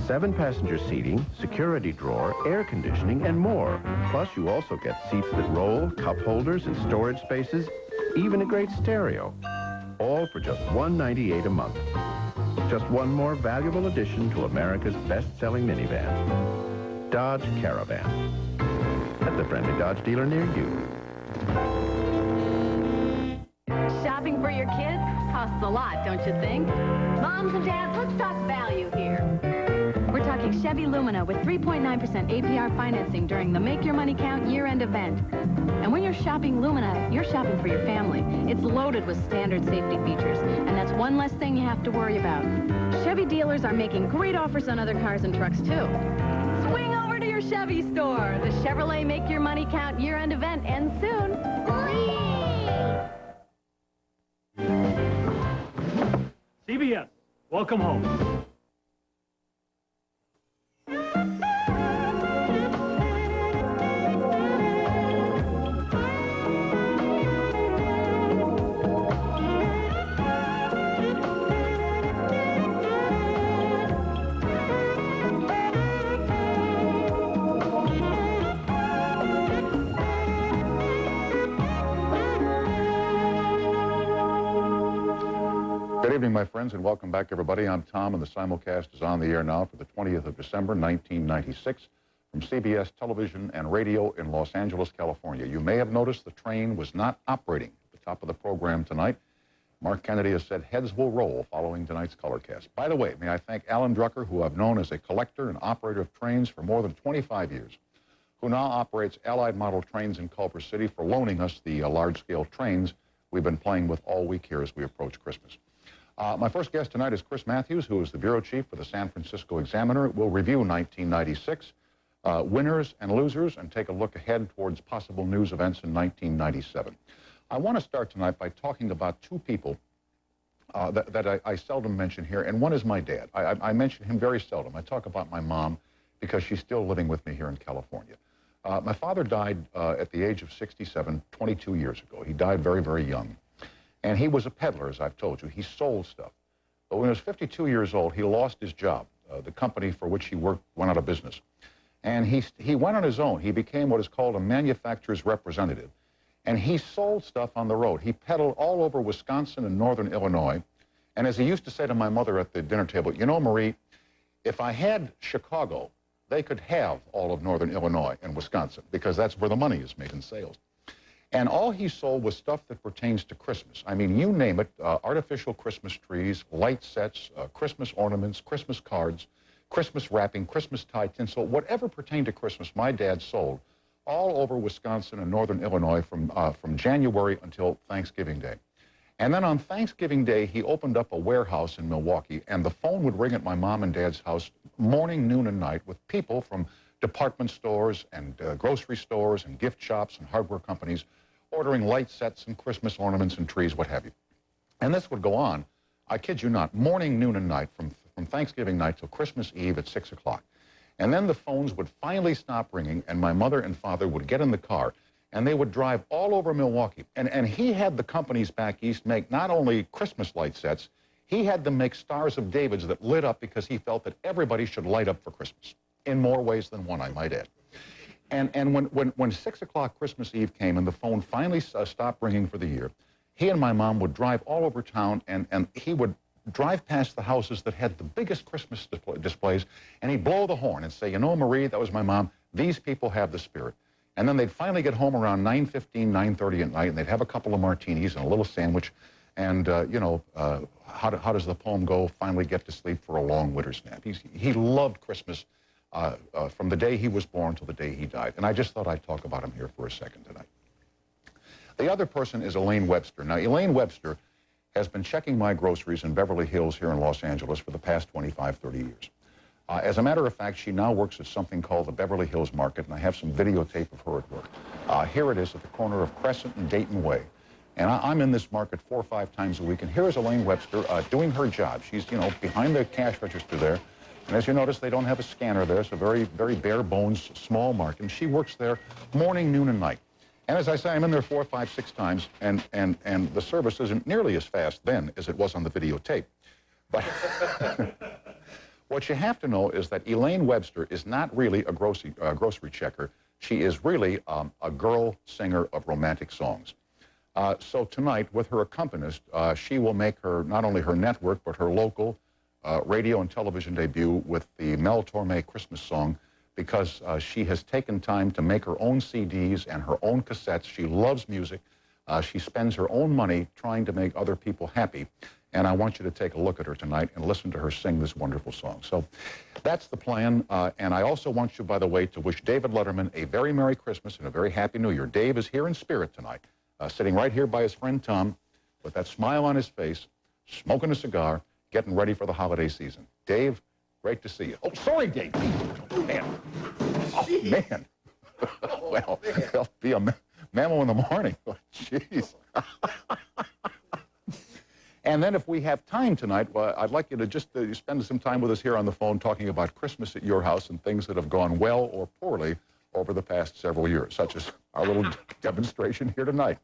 7-passenger seating, security drawer, air conditioning, and more. Plus, you also get seats that roll, cup holders, and storage spaces, even a great stereo. All for just $198 a month. Just one more valuable addition to America's best-selling minivan. Dodge Caravan. At the friendly Dodge dealer near you. Shopping for your kids costs a lot, don't you think? Moms and dads, let's talk value here. We're talking Chevy Lumina with 3.9% APR financing during the Make Your Money Count year-end event. And when you're shopping Lumina, you're shopping for your family. It's loaded with standard safety features, and that's one less thing you have to worry about. Chevy dealers are making great offers on other cars and trucks, too. Swing over to your Chevy store. The Chevrolet Make Your Money Count year-end event ends soon. CBS, welcome home. Good evening, my friends, and welcome back, everybody. I'm Tom, and the simulcast is on the air now for the 20th of December, 1996, from CBS Television and Radio in Los Angeles, California. You may have noticed the train was not operating at the top of the program tonight. Mark Kennedy has said heads will roll following tonight's colorcast. By the way, may I thank Alan Drucker, who I've known as a collector and operator of trains for more than 25 years, who now operates Allied model trains in Culver City, for loaning us the large-scale trains we've been playing with all week here as we approach Christmas. My first guest tonight is Chris Matthews, who is the bureau chief for the San Francisco Examiner. We'll review 1996, winners and losers, and take a look ahead towards possible news events in 1997. I want to start tonight by talking about two people that I seldom mention here, and one is my dad. I mention him very seldom. I talk about my mom because she's still living with me here in California. My father died at the age of 67, 22 years ago. He died very, very young. And he was a peddler, as I've told you. He sold stuff. But when he was 52 years old, he lost his job. The company for which he worked went out of business. And he went on his own. He became what is called a manufacturer's representative. And he sold stuff on the road. He peddled all over Wisconsin and northern Illinois. And as he used to say to my mother at the dinner table, you know, Marie, if I had Chicago, they could have all of northern Illinois and Wisconsin, because that's where the money is made in sales. And all he sold was stuff that pertains to Christmas. I mean, you name it, artificial Christmas trees, light sets, Christmas ornaments, Christmas cards, Christmas wrapping, Christmas tie tinsel, whatever pertained to Christmas, my dad sold all over Wisconsin and northern Illinois from January until Thanksgiving Day. And then on Thanksgiving Day, he opened up a warehouse in Milwaukee, and the phone would ring at my mom and dad's house morning, noon, and night with people from department stores and grocery stores and gift shops and hardware companies ordering light sets and Christmas ornaments and trees, what have you. And this would go on, I kid you not, morning, noon, and night, from Thanksgiving night till Christmas Eve at 6 o'clock. And then the phones would finally stop ringing, and my mother and father would get in the car, and they would drive all over Milwaukee. And he had the companies back east make not only Christmas light sets, he had them make Stars of Davids that lit up because he felt that everybody should light up for Christmas, in more ways than one, I might add. And when 6 o'clock Christmas Eve came and the phone finally stopped ringing for the year, he and my mom would drive all over town, and he would drive past the houses that had the biggest Christmas displays, and he'd blow the horn and say, you know, Marie, that was my mom, these people have the spirit. And then they'd finally get home around 9:15, 9:30 at night, and they'd have a couple of martinis and a little sandwich, and, you know, how does the poem go? Finally get to sleep for a long winter's nap. He loved Christmas. From the day he was born till the day he died. And I just thought I'd talk about him here for a second tonight. The other person is Elaine Webster. Now, Elaine Webster has been checking my groceries in Beverly Hills here in Los Angeles for the past 25, 30 years. As a matter of fact, she now works at something called the Beverly Hills Market, and I have some videotape of her at work. Here it is at the corner of Crescent and Dayton Way. And I'm in this market 4 or 5 times a week, and here is Elaine Webster doing her job. She's, you know, behind the cash register there. And as you notice, they don't have a scanner there. It's a very, very bare bones, small market. And she works there morning, noon, and night. And as I say, I'm in there 4, 5, 6 times, and the service isn't nearly as fast then as it was on the videotape. What you have to know is that Elaine Webster is not really a grocery checker. She is really a girl singer of romantic songs. So tonight, with her accompanist, she will make her, not only her network, but her local radio and television debut with the Mel Torme Christmas song, because she has taken time to make her own CDs and her own cassettes. She loves music. She spends her own money trying to make other people happy. And I want you to take a look at her tonight and listen to her sing this wonderful song. So that's the plan. And I also want you, by the way, to wish David Letterman a very Merry Christmas and a very Happy New Year. Dave is here in spirit tonight, sitting right here by his friend Tom, with that smile on his face, smoking a cigar, getting ready for the holiday season. Dave, great to see you. Oh, sorry, Dave. Oh, man. Oh, man. Well, there'll be a memo in the morning. Oh, jeez. And then if we have time tonight, well, I'd like you to just spend some time with us here on the phone talking about Christmas at your house and things that have gone well or poorly over the past several years, such as our little demonstration here tonight.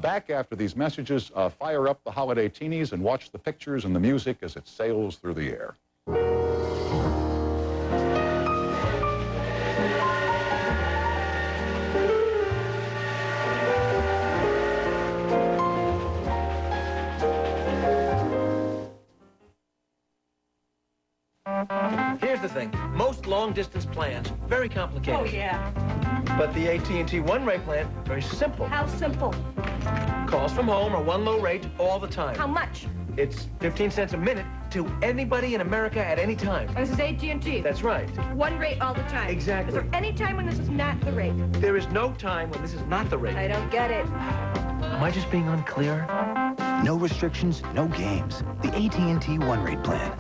Back after these messages, fire up the holiday teenies and watch the pictures and the music as it sails through the air. Here's the thing. Most long-distance plans, very complicated. Oh, yeah. But the AT&T one-rate plan, very simple. How simple? Calls from home are one low rate all the time. How much? It's 15 cents a minute to anybody in America at any time. This is AT&T. That's right. One rate all the time. Exactly. Is there any time when this is not the rate? There is no time when this is not the rate. I don't get it. Am I just being unclear? No restrictions, no games. The AT&T one-rate plan.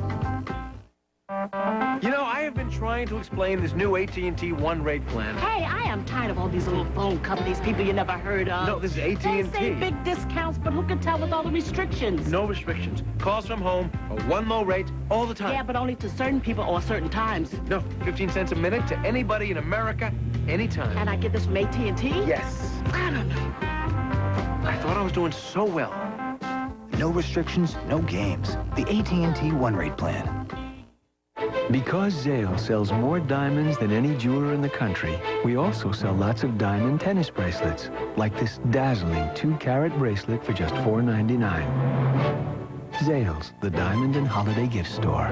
You know, I have been trying to explain this new AT&T one-rate plan. Hey, I am tired of all these little phone companies, people you never heard of. No, this is AT&T. They say big discounts, but who can tell with all the restrictions? No restrictions. Calls from home are one low rate all the time. Yeah, but only to certain people or certain times. No, 15 cents a minute to anybody in America, anytime. And I get this from AT&T? Yes. I don't know. I thought I was doing so well. No restrictions, no games. The AT&T one-rate plan. Because Zale sells more diamonds than any jeweler in the country, we also sell lots of diamond tennis bracelets, like this dazzling 2-carat bracelet for just $4.99. Zales, the diamond and holiday gift store.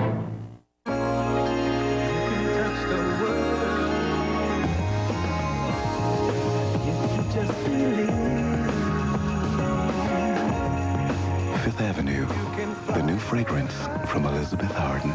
Fifth Avenue, the new fragrance from Elizabeth Arden.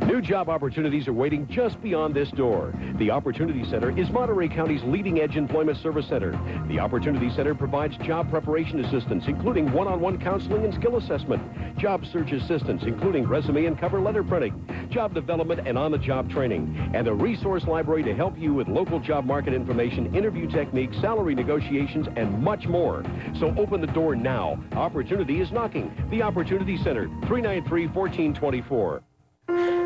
New job opportunities are waiting just beyond this door. The Opportunity Center is Monterey County's leading-edge employment service center. The Opportunity Center provides job preparation assistance, including one-on-one counseling and skill assessment, job search assistance, including resume and cover letter printing, job development and on-the-job training, and a resource library to help you with local job market information, interview techniques, salary negotiations, and much more. So open the door now. Opportunity is knocking. The Opportunity Center, 393-1424.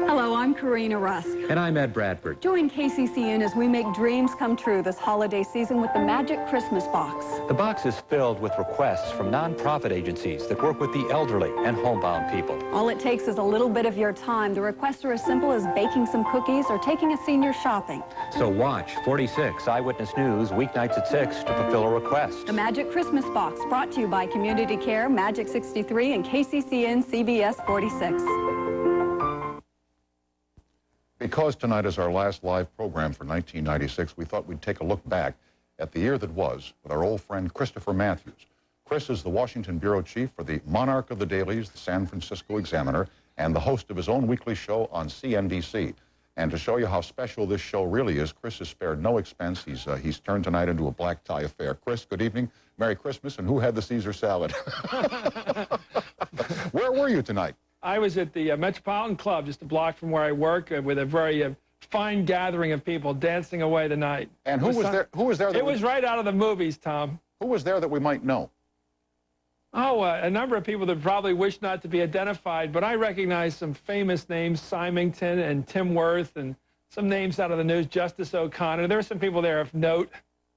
Hello, I'm Karina Rusk. And I'm Ed Bradford. Join KCCN as we make dreams come true this holiday season with the Magic Christmas Box. The box is filled with requests from nonprofit agencies that work with the elderly and homebound people. All it takes is a little bit of your time. The requests are as simple as baking some cookies or taking a senior shopping. So watch 46 Eyewitness News weeknights at 6 to fulfill a request. The Magic Christmas Box, brought to you by Community Care, Magic 63, and KCCN CBS 46. Because tonight is our last live program for 1996, we thought we'd take a look back at the year that was with our old friend Christopher Matthews. Chris is the Washington bureau chief for the monarch of the dailies, the San Francisco Examiner, and the host of his own weekly show on CNBC. And to show you how special this show really is, Chris has spared no expense. He's turned tonight into a black tie affair. Chris, good evening. Merry Christmas. And who had the Caesar salad? Where were you tonight? I was at the Metropolitan Club, just a block from where I work, with a very fine gathering of people dancing away the night. And who was there? Who was there? It was right out of the movies, Tom. Who was there that we might know? Oh, a number of people that probably wish not to be identified, but I recognize some famous names, Symington and Tim Worth, and some names out of the news, Justice O'Connor. There were some people there of note.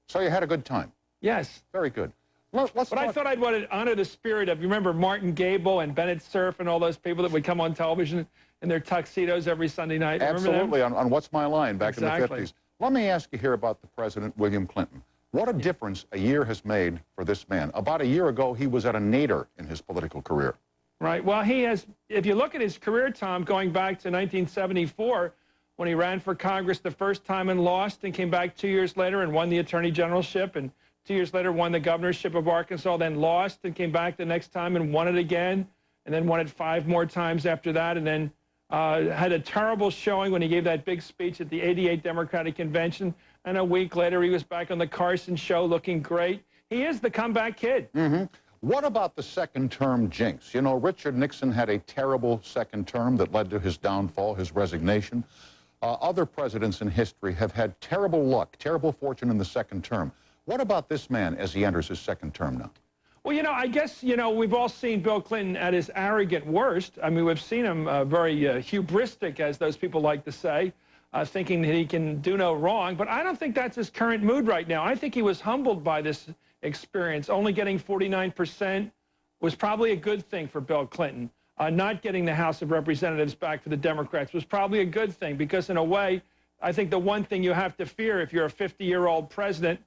So you had a good time? Yes. Very good. I thought I'd want to honor the spirit of, you remember Martin Gable and Bennett Cerf and all those people that would come on television in their tuxedos every Sunday night? Absolutely, on What's My Line back in the 50s. Let me ask you here about the President, William Clinton. What a difference a year has made for this man. About a year ago, he was at a nadir in his political career. Right. Well, he has, if you look at his career, Tom, going back to 1974, when he ran for Congress the first time and lost, and came back 2 years later and won the attorney generalship, and 2 years later won the governorship of Arkansas, then lost and came back the next time and won it again, and then won it 5 more times after that, and then had a terrible showing when he gave that big speech at the 88 Democratic Convention, and a week later he was back on the Carson show looking great. He is the comeback kid. Mm-hmm. What about the second-term jinx? You know, Richard Nixon had a terrible second term that led to his downfall, his resignation. Other presidents in history have had terrible luck, terrible fortune in the second term. What about this man as he enters his second term now? Well, you know, I guess, you know, we've all seen Bill Clinton at his arrogant worst. I mean, we've seen him very hubristic, as those people like to say, thinking that he can do no wrong. But I don't think that's his current mood right now. I think he was humbled by this experience. Only getting 49% was probably a good thing for Bill Clinton. Not getting the House of Representatives back for the Democrats was probably a good thing, because in a way, I think the one thing you have to fear if you're a 50-year-old president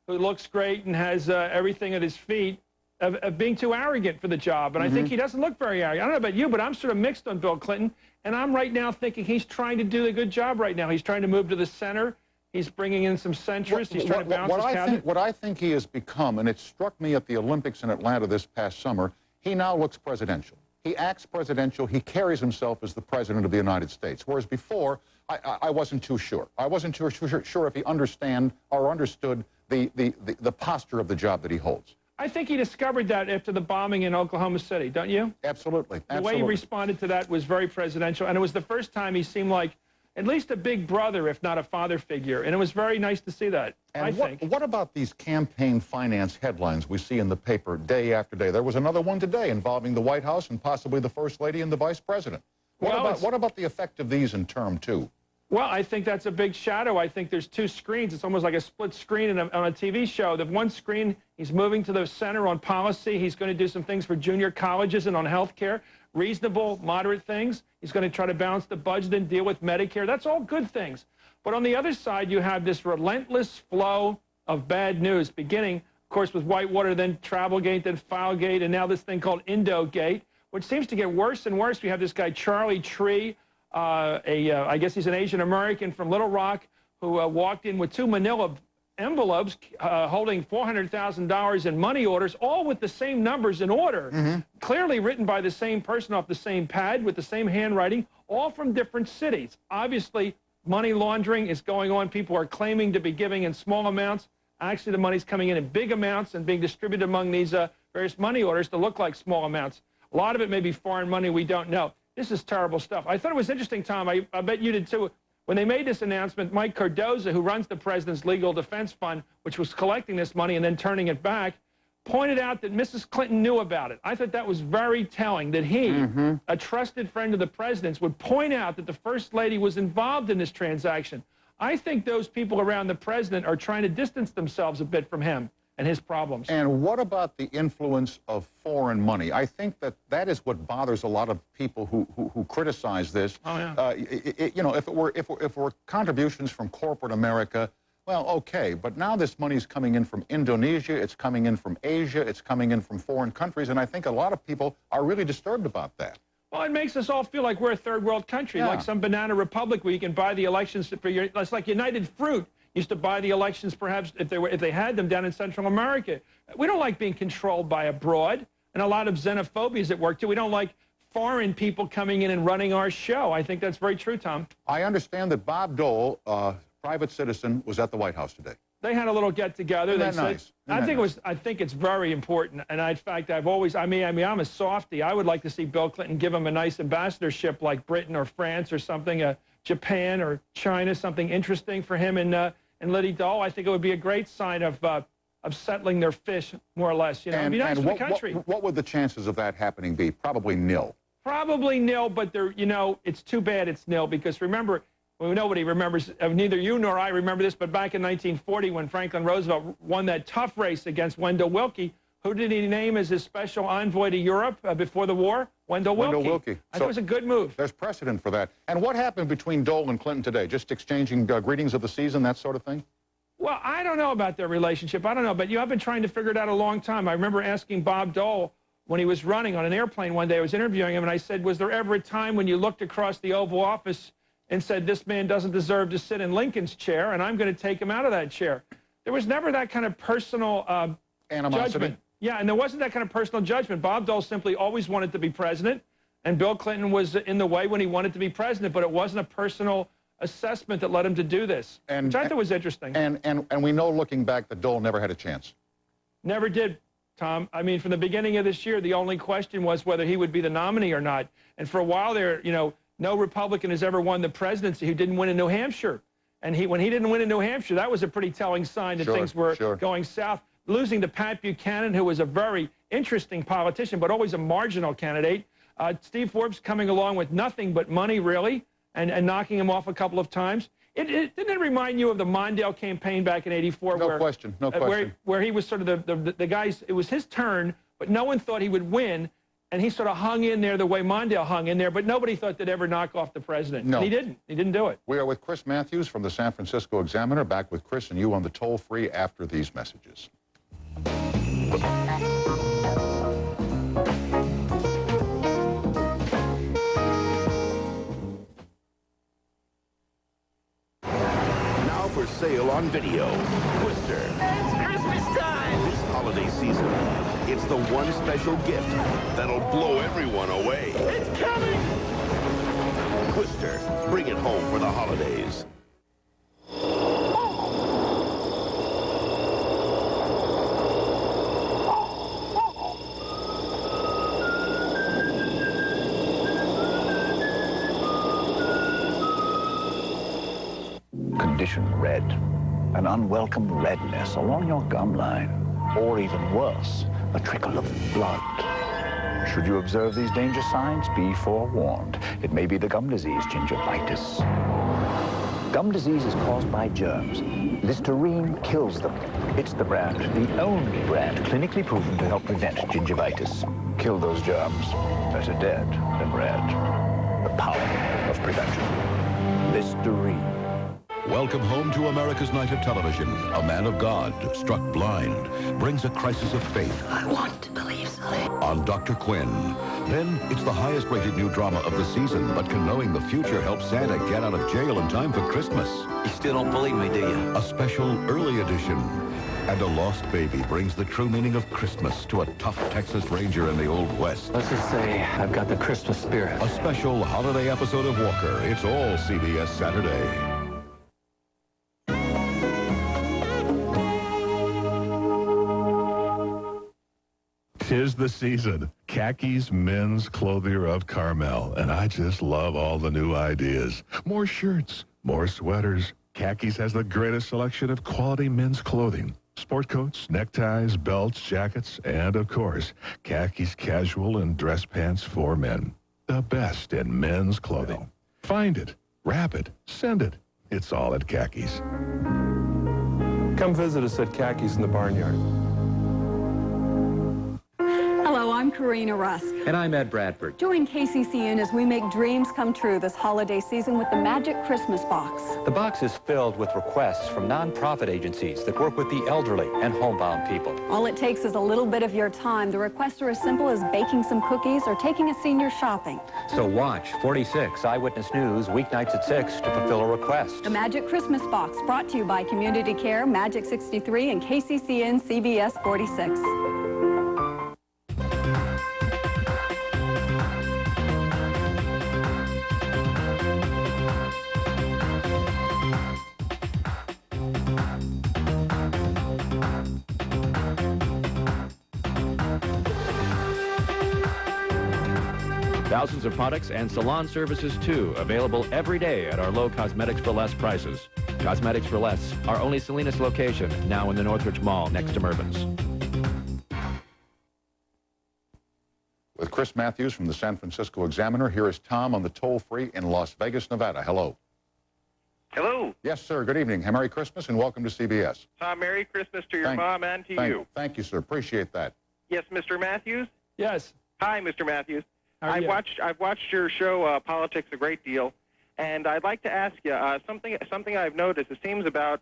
who looks great and has everything at his feet, of being too arrogant for the job. And I think he doesn't look very arrogant. I don't know about you, but I'm sort of mixed on Bill Clinton. And I'm right now thinking he's trying to do a good job right now. He's trying to move to the center. He's bringing in some centrists. He's trying to balance his cabinet. What I think he has become, and it struck me at the Olympics in Atlanta this past summer, he now looks presidential. He acts presidential. He carries himself as the president of the United States. Whereas before, I wasn't too sure. I wasn't too sure if he understood the posture of the job that he holds. I think he discovered that after the bombing in Oklahoma City, don't you? Absolutely. The way he responded to that was very presidential, and it was the first time he seemed like at least a big brother, if not a father figure, and it was very nice to see that, I think. What about these campaign finance headlines we see in the paper day after day? There was another one today involving the White House and possibly the First Lady and the Vice President. What about the effect of these in term two? Well, I think that's a big shadow. I think there's two screens. It's almost like a split screen on a TV show. The one screen, he's moving to the center on policy. He's going to do some things for junior colleges and on health care, reasonable, moderate things. He's going to try to balance the budget and deal with Medicare. That's all good things. But on the other side, you have this relentless flow of bad news, beginning, of course, with Whitewater, then Travelgate, then Filegate, and now this thing called Indogate, which seems to get worse and worse. We have this guy, Charlie Tree, I guess he's an Asian American from Little Rock, who walked in with 2 manila envelopes holding $400,000 in money orders, all with the same numbers in order, clearly written by the same person off the same pad with the same handwriting, all from different cities. Obviously, money laundering is going on. People are claiming to be giving in small amounts. Actually, the money's coming in big amounts and being distributed among these various money orders to look like small amounts. A lot of it may be foreign money we don't know. This is terrible stuff. I thought it was interesting, Tom, I bet you did too, when they made this announcement, Mike Cardoza, who runs the President's Legal Defense Fund, which was collecting this money and then turning it back, pointed out that Mrs. Clinton knew about it. I thought that was very telling, that he, a trusted friend of the President's, would point out that the First Lady was involved in this transaction. I think those people around the President are trying to distance themselves a bit from him and his problems. And what about the influence of foreign money? I think that is what bothers a lot of people who criticize this. Oh, yeah. You know, if it were contributions from corporate America, well, okay, but now this money is coming in from Indonesia, it's coming in from Asia, it's coming in from foreign countries, and I think a lot of people are really disturbed about that. Well, it makes us all feel like we're a third world country, like some banana republic where you can buy the elections for your, it's like United Fruit used to buy the elections perhaps if they had them down in Central America. We don't like being controlled by abroad, and a lot of xenophobia is at work too. We don't like foreign people coming in and running our show. I think that's very true, Tom. I understand that Bob Dole, private citizen, was at the White House today. They had a little get-together. Isn't that nice? I think it's very important. And in fact, I've always, I mean, I'm a softie. I would like to see Bill Clinton give him a nice ambassadorship like Britain or France or something, Japan or China, something interesting for him and Liddy Dole. I think it would be a great sign of settling their fish, more or less. You know, it'd be nice for the country. What would the chances of that happening be? Probably nil. Probably nil, but there, you know, it's too bad it's nil because remember, well, nobody remembers, neither you nor I remember this, but back in 1940 when Franklin Roosevelt won that tough race against Wendell Willkie, who did he name as his special envoy to Europe before the war? Wendell Willkie. Wendell Willkie. I think it was a good move. There's precedent for that. And what happened between Dole and Clinton today? Just exchanging greetings of the season, that sort of thing? Well, I don't know about their relationship. I don't know, but I've been trying to figure it out a long time. I remember asking Bob Dole when he was running on an airplane one day. I was interviewing him, and I said, was there ever a time when you looked across the Oval Office and said, this man doesn't deserve to sit in Lincoln's chair, and I'm going to take him out of that chair? There was never that kind of personal animosity. Judgment. Yeah, and there wasn't that kind of personal judgment. Bob Dole simply always wanted to be president, and Bill Clinton was in the way when he wanted to be president, but it wasn't a personal assessment that led him to do this, which I thought was interesting. And we know, looking back, that Dole never had a chance. Never did, Tom. I mean, from the beginning of this year, the only question was whether he would be the nominee or not. And for a while there, you know, no Republican has ever won the presidency who didn't win in New Hampshire. And when he didn't win in New Hampshire, that was a pretty telling sign that things were going south. Losing to Pat Buchanan, who was a very interesting politician, but always a marginal candidate. Steve Forbes coming along with nothing but money, really, and knocking him off a couple of times. Didn't it remind you of the Mondale campaign back in '84? No question. Where he was sort of the guys, it was his turn, but no one thought he would win. And he sort of hung in there the way Mondale hung in there, but nobody thought they'd ever knock off the president. No. And he didn't. He didn't do it. We are with Chris Matthews from the San Francisco Examiner, back with Chris and you on the toll-free after these messages. Now for sale on video, Twister. It's Christmas time! This holiday season, it's the one special gift that'll blow everyone away. It's coming! Twister, bring it home for the holidays. Condition red. An unwelcome redness along your gum line. Or even worse, a trickle of blood. Should you observe these danger signs, be forewarned. It may be the gum disease gingivitis. Gum disease is caused by germs. Listerine kills them. It's the brand, the only brand clinically proven to help prevent gingivitis. Kill those germs. Better dead than red. The power of prevention. Listerine. Welcome home to America's Night of Television. A man of God, struck blind, brings a crisis of faith. I want to believe so. On Dr. Quinn. Then it's the highest-rated new drama of the season, but can knowing the future help Santa get out of jail in time for Christmas? You still don't believe me, do you? A special early edition. And a lost baby brings the true meaning of Christmas to a tough Texas Ranger in the Old West. Let's just say I've got the Christmas spirit. A special holiday episode of Walker. It's all CBS Saturday. 'Tis the season. Khakis men's clothier of Carmel. And I just love all the new ideas. More shirts, more sweaters. Khakis has the greatest selection of quality men's clothing. Sport coats, neckties, belts, jackets, and, of course, Khakis casual and dress pants for men. The best in men's clothing. Find it, wrap it, send it. It's all at Khakis. Come visit us at Khakis in the Barnyard. Hello, I'm Karina Rusk. And I'm Ed Bradford. Join KCCN as we make dreams come true this holiday season with the Magic Christmas Box. The box is filled with requests from nonprofit agencies that work with the elderly and homebound people. All it takes is a little bit of your time. The requests are as simple as baking some cookies or taking a senior shopping. So watch 46 Eyewitness News weeknights at 6 to fulfill a request. The Magic Christmas Box, brought to you by Community Care, Magic 63, and KCCN CBS 46. Thousands of products and salon services, too, available every day at our low Cosmetics for Less prices. Cosmetics for Less, our only Salinas location, now in the Northridge Mall next to Mervyn's. With Chris Matthews from the San Francisco Examiner, here is Tom on the toll-free in Las Vegas, Nevada. Hello. Hello. Yes, sir. Good evening. Merry Christmas and welcome to CBS. Merry Christmas to your mom and to you. Thank you, sir. Appreciate that. Yes, Mr. Matthews? Yes. Hi, Mr. Matthews. I've watched your show, Politics, a great deal, and I'd like to ask you something I've noticed. It seems about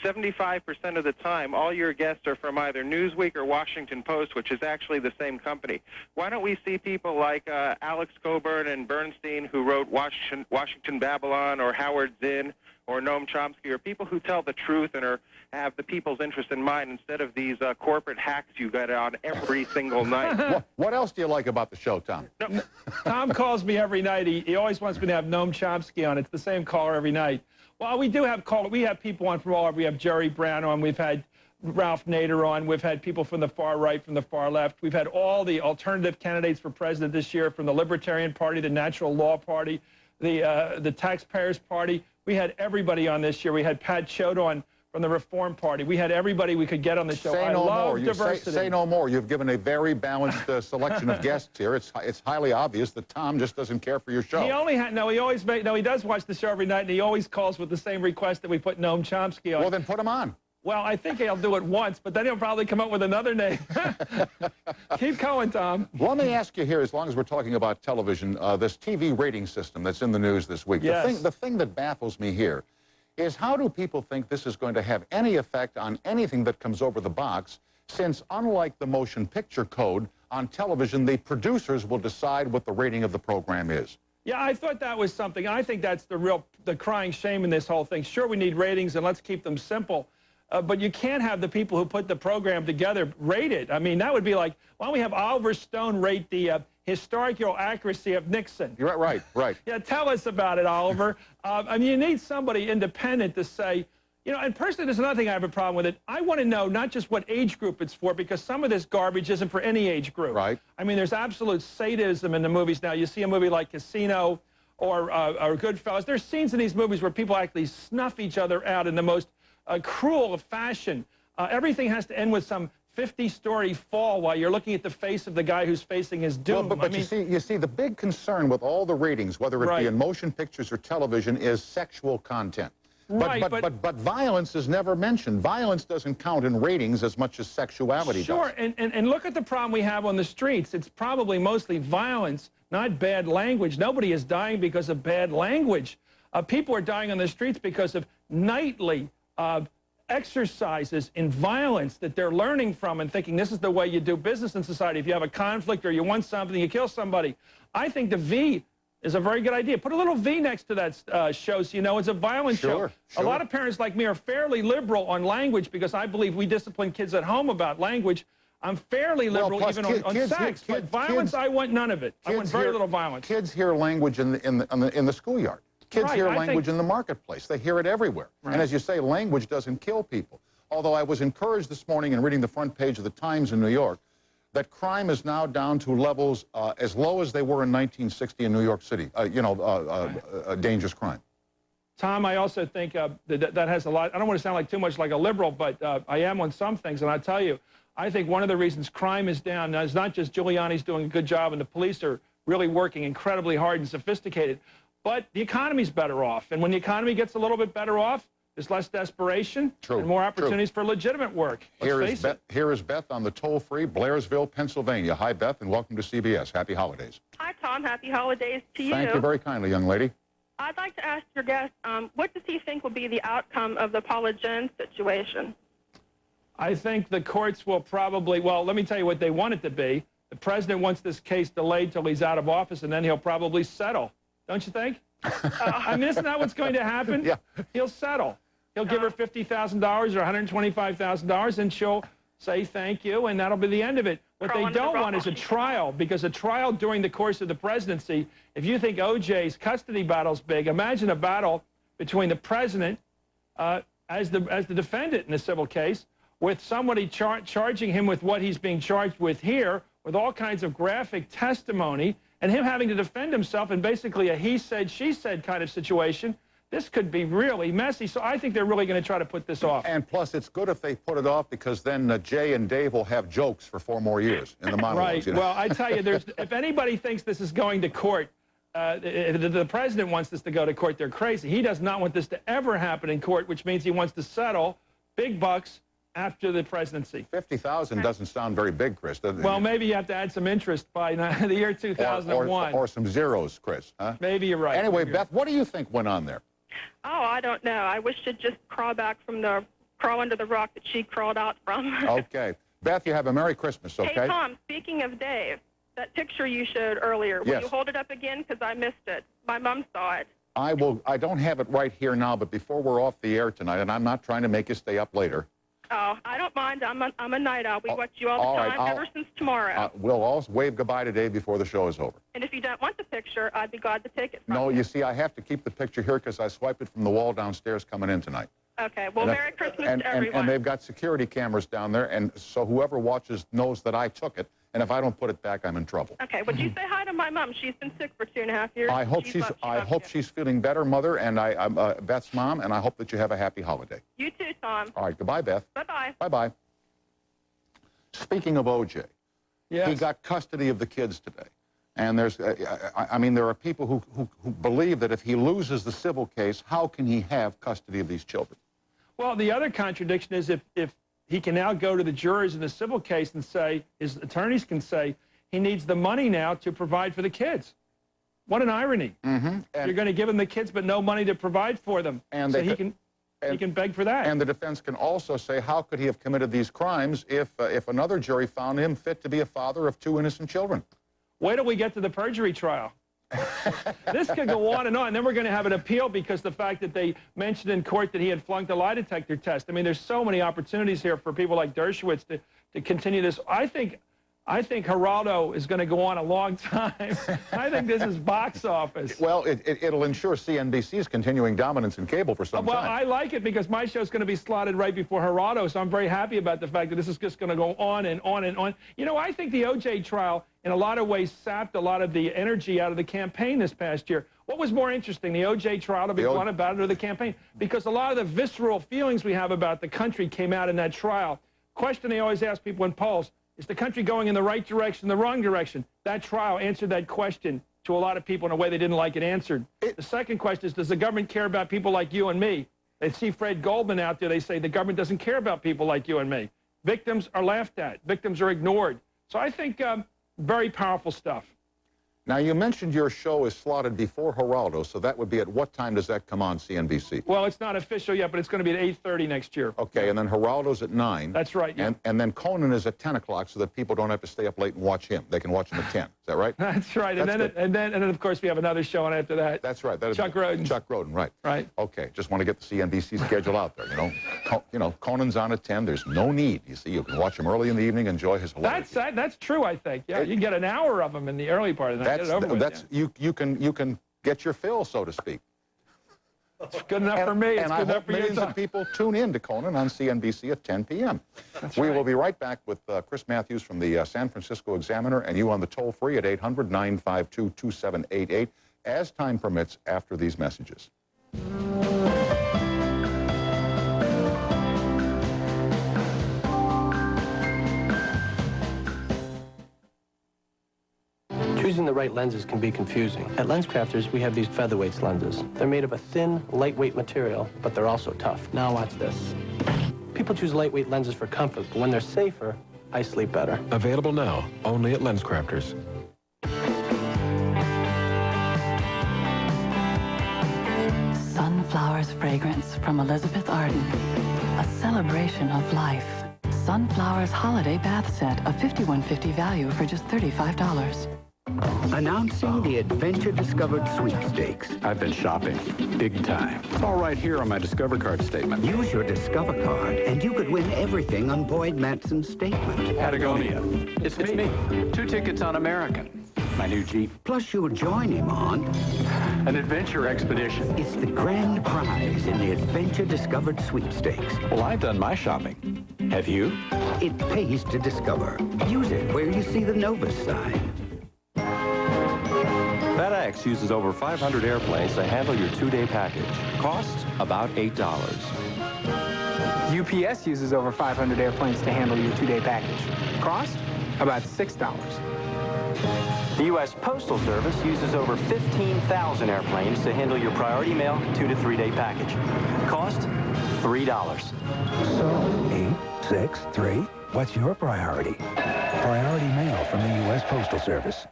75% of the time, all your guests are from either Newsweek or Washington Post, which is actually the same company. Why don't we see people like Alex Coburn and Bernstein, who wrote Washington Babylon, or Howard Zinn, or Noam Chomsky, or people who tell the truth and have the people's interest in mind, instead of these corporate hacks you get on every single night? What else do you like about the show, Tom? No. Tom calls me every night. He always wants me to have Noam Chomsky on. It's the same caller every night. Well, we do have we have people on from all over. We have Jerry Brown on. We've had Ralph Nader on. We've had people from the far right, from the far left. We've had all the alternative candidates for president this year, from the Libertarian Party, the Natural Law Party, the Taxpayers Party. We had everybody on this year. We had Pat Choate on from the Reform Party. We had everybody we could get on the show. Say no more. Diversity. Say no more. You've given a very balanced selection of guests here. It's highly obvious that Tom just doesn't care for your show. He only he does watch the show every night, and he always calls with the same request that we put Noam Chomsky on. Well, then put him on. Well, I think he'll do it once, but then he'll probably come up with another name. Keep going, Tom. Let me ask you here, as long as we're talking about television, this TV rating system that's in the news this week. Yes. The thing that baffles me here is, how do people think this is going to have any effect on anything that comes over the box, since unlike the motion picture code, on television, the producers will decide what the rating of the program is? Yeah, I thought that was something. I think that's the crying shame in this whole thing. Sure, we need ratings, and let's keep them simple. But you can't have the people who put the program together rate it. I mean, that would be like, why don't we have Oliver Stone rate the historical accuracy of Nixon? You're right. Yeah, tell us about it, Oliver. I mean, you need somebody independent to say, and personally, there's another thing I have a problem with it. I want to know not just what age group it's for, because some of this garbage isn't for any age group. Right. I mean, there's absolute sadism in the movies now. You see a movie like Casino or Goodfellas. There's scenes in these movies where people actually snuff each other out in the most cruel fashion. Everything has to end with some 50-story fall while you're looking at the face of the guy who's facing his doom. Well, but you see, the big concern with all the ratings, whether it be in motion pictures or television, is sexual content. But violence is never mentioned. Violence doesn't count in ratings as much as sexuality does. Sure, and look at the problem we have on the streets. It's probably mostly violence, not bad language. Nobody is dying because of bad language. People are dying on the streets because of nightly exercises in violence that they're learning from and thinking this is the way you do business in society. If you have a conflict or you want something, you kill somebody. I think the V is a very good idea. Put a little V next to that show so you know it's a violent show. A lot of parents like me are fairly liberal on language because I believe we discipline kids at home about language. I'm fairly liberal even on sex, but violence, I want none of it. I want very little violence. Kids hear language in the schoolyard. Kids hear language in the marketplace. They hear it everywhere. Right. And as you say, language doesn't kill people. Although I was encouraged this morning in reading the front page of the Times in New York that crime is now down to levels as low as they were in 1960 in New York City, dangerous crime. Tom, I also think that has a lot. I don't want to sound like too much like a liberal, but I am on some things. And I tell you, I think one of the reasons crime is down now is not just Giuliani's doing a good job and the police are really working incredibly hard and sophisticated, but the economy's better off. And when the economy gets a little bit better off, there's less desperation and more opportunities for legitimate work. Here is Beth on the toll-free, Blairsville, Pennsylvania. Hi, Beth, and welcome to CBS. Happy holidays. Hi, Tom. Happy holidays to you. Thank you very kindly, young lady. I'd like to ask your guest, what does he think will be the outcome of the Paula Jones situation? I think the courts will probably, well, let me tell you what they want it to be. The president wants this case delayed till he's out of office, and then he'll probably settle. Don't you think? I mean, isn't that what's going to happen? Yeah. He'll settle. He'll give her $50,000 or $125,000, and she'll say thank you, and that'll be the end of it. What they don't want is a trial, because a trial during the course of the presidency, if you think O.J.'s custody battle's big, imagine a battle between the president as the defendant in a civil case with somebody charging him with what he's being charged with here, with all kinds of graphic testimony, and him having to defend himself in basically a he said, she said kind of situation, this could be really messy. So I think they're really going to try to put this off. And plus, it's good if they put it off because then Jay and Dave will have jokes for 4 more years in the monologues. Right. You know? Well, I tell you, if anybody thinks this is going to court, if the president wants this to go to court, they're crazy. He does not want this to ever happen in court, which means he wants to settle big bucks after the presidency. 50,000 doesn't sound very big, Chris, does it? Well, maybe you have to add some interest by the year 2001. Or some zeros, Chris. Huh? Maybe you're right. Anyway, Beth, what do you think went on there? Oh, I don't know. I wish she'd just crawl under the rock that she crawled out from. Okay. Beth, you have a Merry Christmas, okay? Hey, Tom, speaking of Dave, that picture you showed earlier, will Yes. you hold it up again? Because I missed it. My mom saw it. I don't have it right here now, but before we're off the air tonight, and I'm not trying to make you stay up later. Oh, I don't mind. I'm a night owl. We watch you all the all right, time, ever since tomorrow. We'll all wave goodbye today before the show is over. And if you don't want the picture, I'd be glad to take it from No, you. you see, I have to keep the picture here because I swiped it from the wall downstairs coming in tonight. Okay. Well, Merry Christmas to everyone. And they've got security cameras down there, and so whoever watches knows that I took it, and if I don't put it back, I'm in trouble. Okay. Would you say hi to my mom? She's been sick for 2.5 years. I hope she's feeling better, Mother, and I'm Beth's mom, and I hope that you have a happy holiday. You too, Tom. All right, goodbye, Beth. Bye-bye. Bye-bye. Speaking of O.J., yes. He got custody of the kids today. And there's, I mean, there are people who believe that if he loses the civil case, how can he have custody of these children? Well, the other contradiction is if he can now go to the jurors in the civil case and say, his attorneys can say, he needs the money now to provide for the kids. What an irony. Mm-hmm. You're going to give him the kids, but no money to provide for them. And so he can beg for that. And the defense can also say, how could he have committed these crimes if another jury found him fit to be a father of 2 innocent children? Wait till we get to the perjury trial. This could go on, and then we're going to have an appeal because the fact that they mentioned in court that he had flunked a lie detector test. I mean, there's so many opportunities here for people like Dershowitz to continue this. I think Geraldo is going to go on a long time. I think this is box office. Well, it'll ensure CNBC's continuing dominance in cable for some time. Well, I like it because my show's going to be slotted right before Geraldo, so I'm very happy about the fact that this is just going to go on and on and on. You know, I think the O.J. trial, in a lot of ways, sapped a lot of the energy out of the campaign this past year. What was more interesting, the O.J. trial to be won about it or the campaign? Because a lot of the visceral feelings we have about the country came out in that trial. Question they always ask people in polls, is the country going in the right direction, the wrong direction? That trial answered that question to a lot of people in a way they didn't like it answered. The second question is, does the government care about people like you and me? They see Fred Goldman out there, they say the government doesn't care about people like you and me. Victims are laughed at. Victims are ignored. So I think very powerful stuff. Now, you mentioned your show is slotted before Geraldo, so that would be at what time does that come on CNBC? Well, it's not official yet, but it's going to be at 8:30 next year. Okay, and then Geraldo's at 9. That's right, yeah. And then Conan is at 10 o'clock so that people don't have to stay up late and watch him. They can watch him at 10. Is that right? That's right. And then, of course, we have another show on after that. That's right. Chuck Roden. Chuck Roden, right. Right. Okay, just want to get the CNBC schedule out there, you know. Conan's on at 10. There's no need. You see, you can watch him early in the evening, enjoy his hilarity. That's true, I think. Yeah, you get an hour of him in the early part of the night. Get it over with, you can get your fill, so to speak. It's good enough for me. It's and good I enough hope for you. millions of people tune in to Conan on CNBC at 10 p.m. We will be right back with Chris Matthews from the San Francisco Examiner and you on the toll-free at 800-952-2788 as time permits after these messages. Choosing the right lenses can be confusing. At LensCrafters, we have these featherweights lenses. They're made of a thin, lightweight material, but they're also tough. Now watch this. People choose lightweight lenses for comfort, but when they're safer, I sleep better. Available now, only at LensCrafters. Sunflower's fragrance from Elizabeth Arden. A celebration of life. Sunflower's holiday bath set, a $51.50 value for just $35. Announcing the Adventure Discovered Sweepstakes. I've been shopping, big time. It's all right here on my Discover Card statement. Use your Discover Card, and you could win everything on Boyd Matson's statement. Patagonia. It's me. 2 tickets on American. My new Jeep. Plus, you'll join him on an adventure expedition. It's the grand prize in the Adventure Discovered Sweepstakes. Well, I've done my shopping. Have you? It pays to discover. Use it where you see the Novus sign. FedEx uses over 500 airplanes to handle your 2-day package. Cost about $8. UPS uses over 500 airplanes to handle your 2-day package. Cost about $6. The U.S. Postal Service uses over 15,000 airplanes to handle your priority mail 2 to 3 day package. Cost $3. So, 8, 6, 3, what's your priority? Priority mail from the U.S. Postal Service.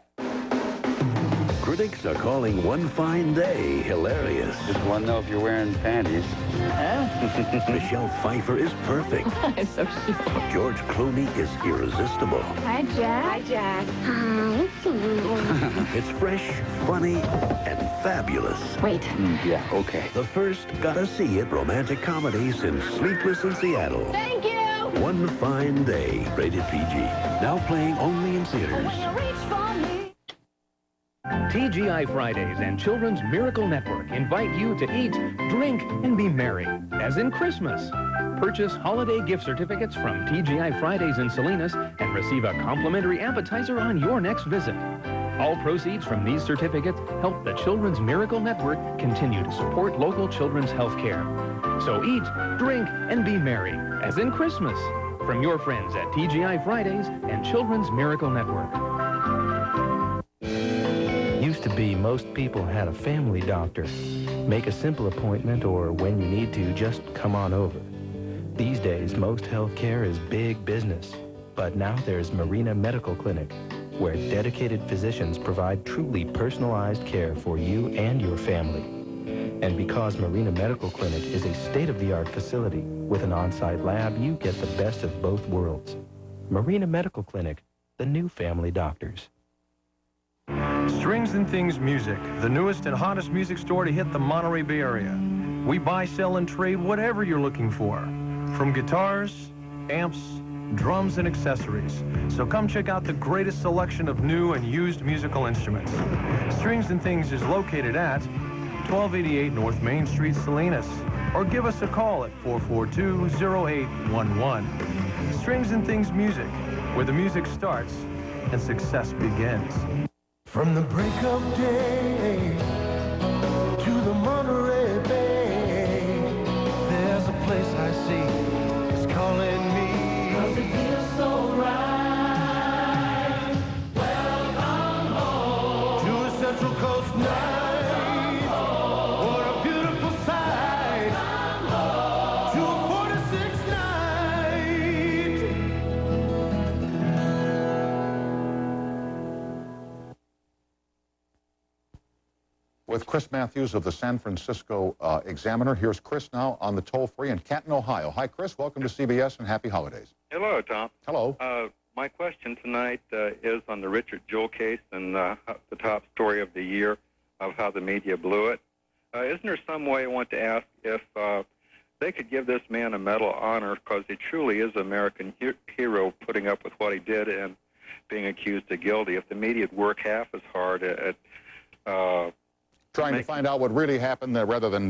Critics are calling One Fine Day hilarious. Just want to know if you're wearing panties. Huh? Michelle Pfeiffer is perfect. I'm so cute. George Clooney is irresistible. Hi, Jack. Hi, Jack. Hi. It's fresh, funny, and fabulous. Wait. Yeah, okay. The first gotta-see-it romantic comedy since Sleepless in Seattle. Thank you. One Fine Day, rated PG. Now playing only in theaters. TGI Fridays and Children's Miracle Network invite you to eat, drink, and be merry, as in Christmas. Purchase holiday gift certificates from TGI Fridays in Salinas and receive a complimentary appetizer on your next visit. All proceeds from these certificates help the Children's Miracle Network continue to support local children's health care. So eat, drink, and be merry, as in Christmas, from your friends at TGI Fridays and Children's Miracle Network. Used to be most people had a family doctor. Make a simple appointment, or when you need to, just come on over. These days, most health care is big business. But now there's Marina Medical Clinic, where dedicated physicians provide truly personalized care for you and your family. And because Marina Medical Clinic is a state-of-the-art facility with an on-site lab, you get the best of both worlds. Marina Medical Clinic, the new family doctors. Strings and Things Music, the newest and hottest music store to hit the Monterey Bay Area. We buy, sell, and trade whatever you're looking for, from guitars, amps, drums, and accessories. So come check out the greatest selection of new and used musical instruments. Strings and Things is located at 1288 North Main Street, Salinas, or give us a call at 442-0811. Strings and Things Music, where the music starts and success begins. From the break of day to the Monterey Bay, there's a place I see, it's calling me. 'Cause it feels so right. Welcome home to a Central Coast night. What a beautiful sight. To a 46 night. With Chris Matthews of the San Francisco Examiner. Here's Chris now on the toll-free in Canton, Ohio. Hi, Chris. Welcome to CBS and happy holidays. Hello, Tom. Hello. My question tonight is on the Richard Jewell case and the top story of the year of how the media blew it. Isn't there some way I want to ask if they could give this man a Medal of Honor because he truly is an American hero putting up with what he did and being accused of guilty. If the media would work half as hard at trying to find out what really happened rather than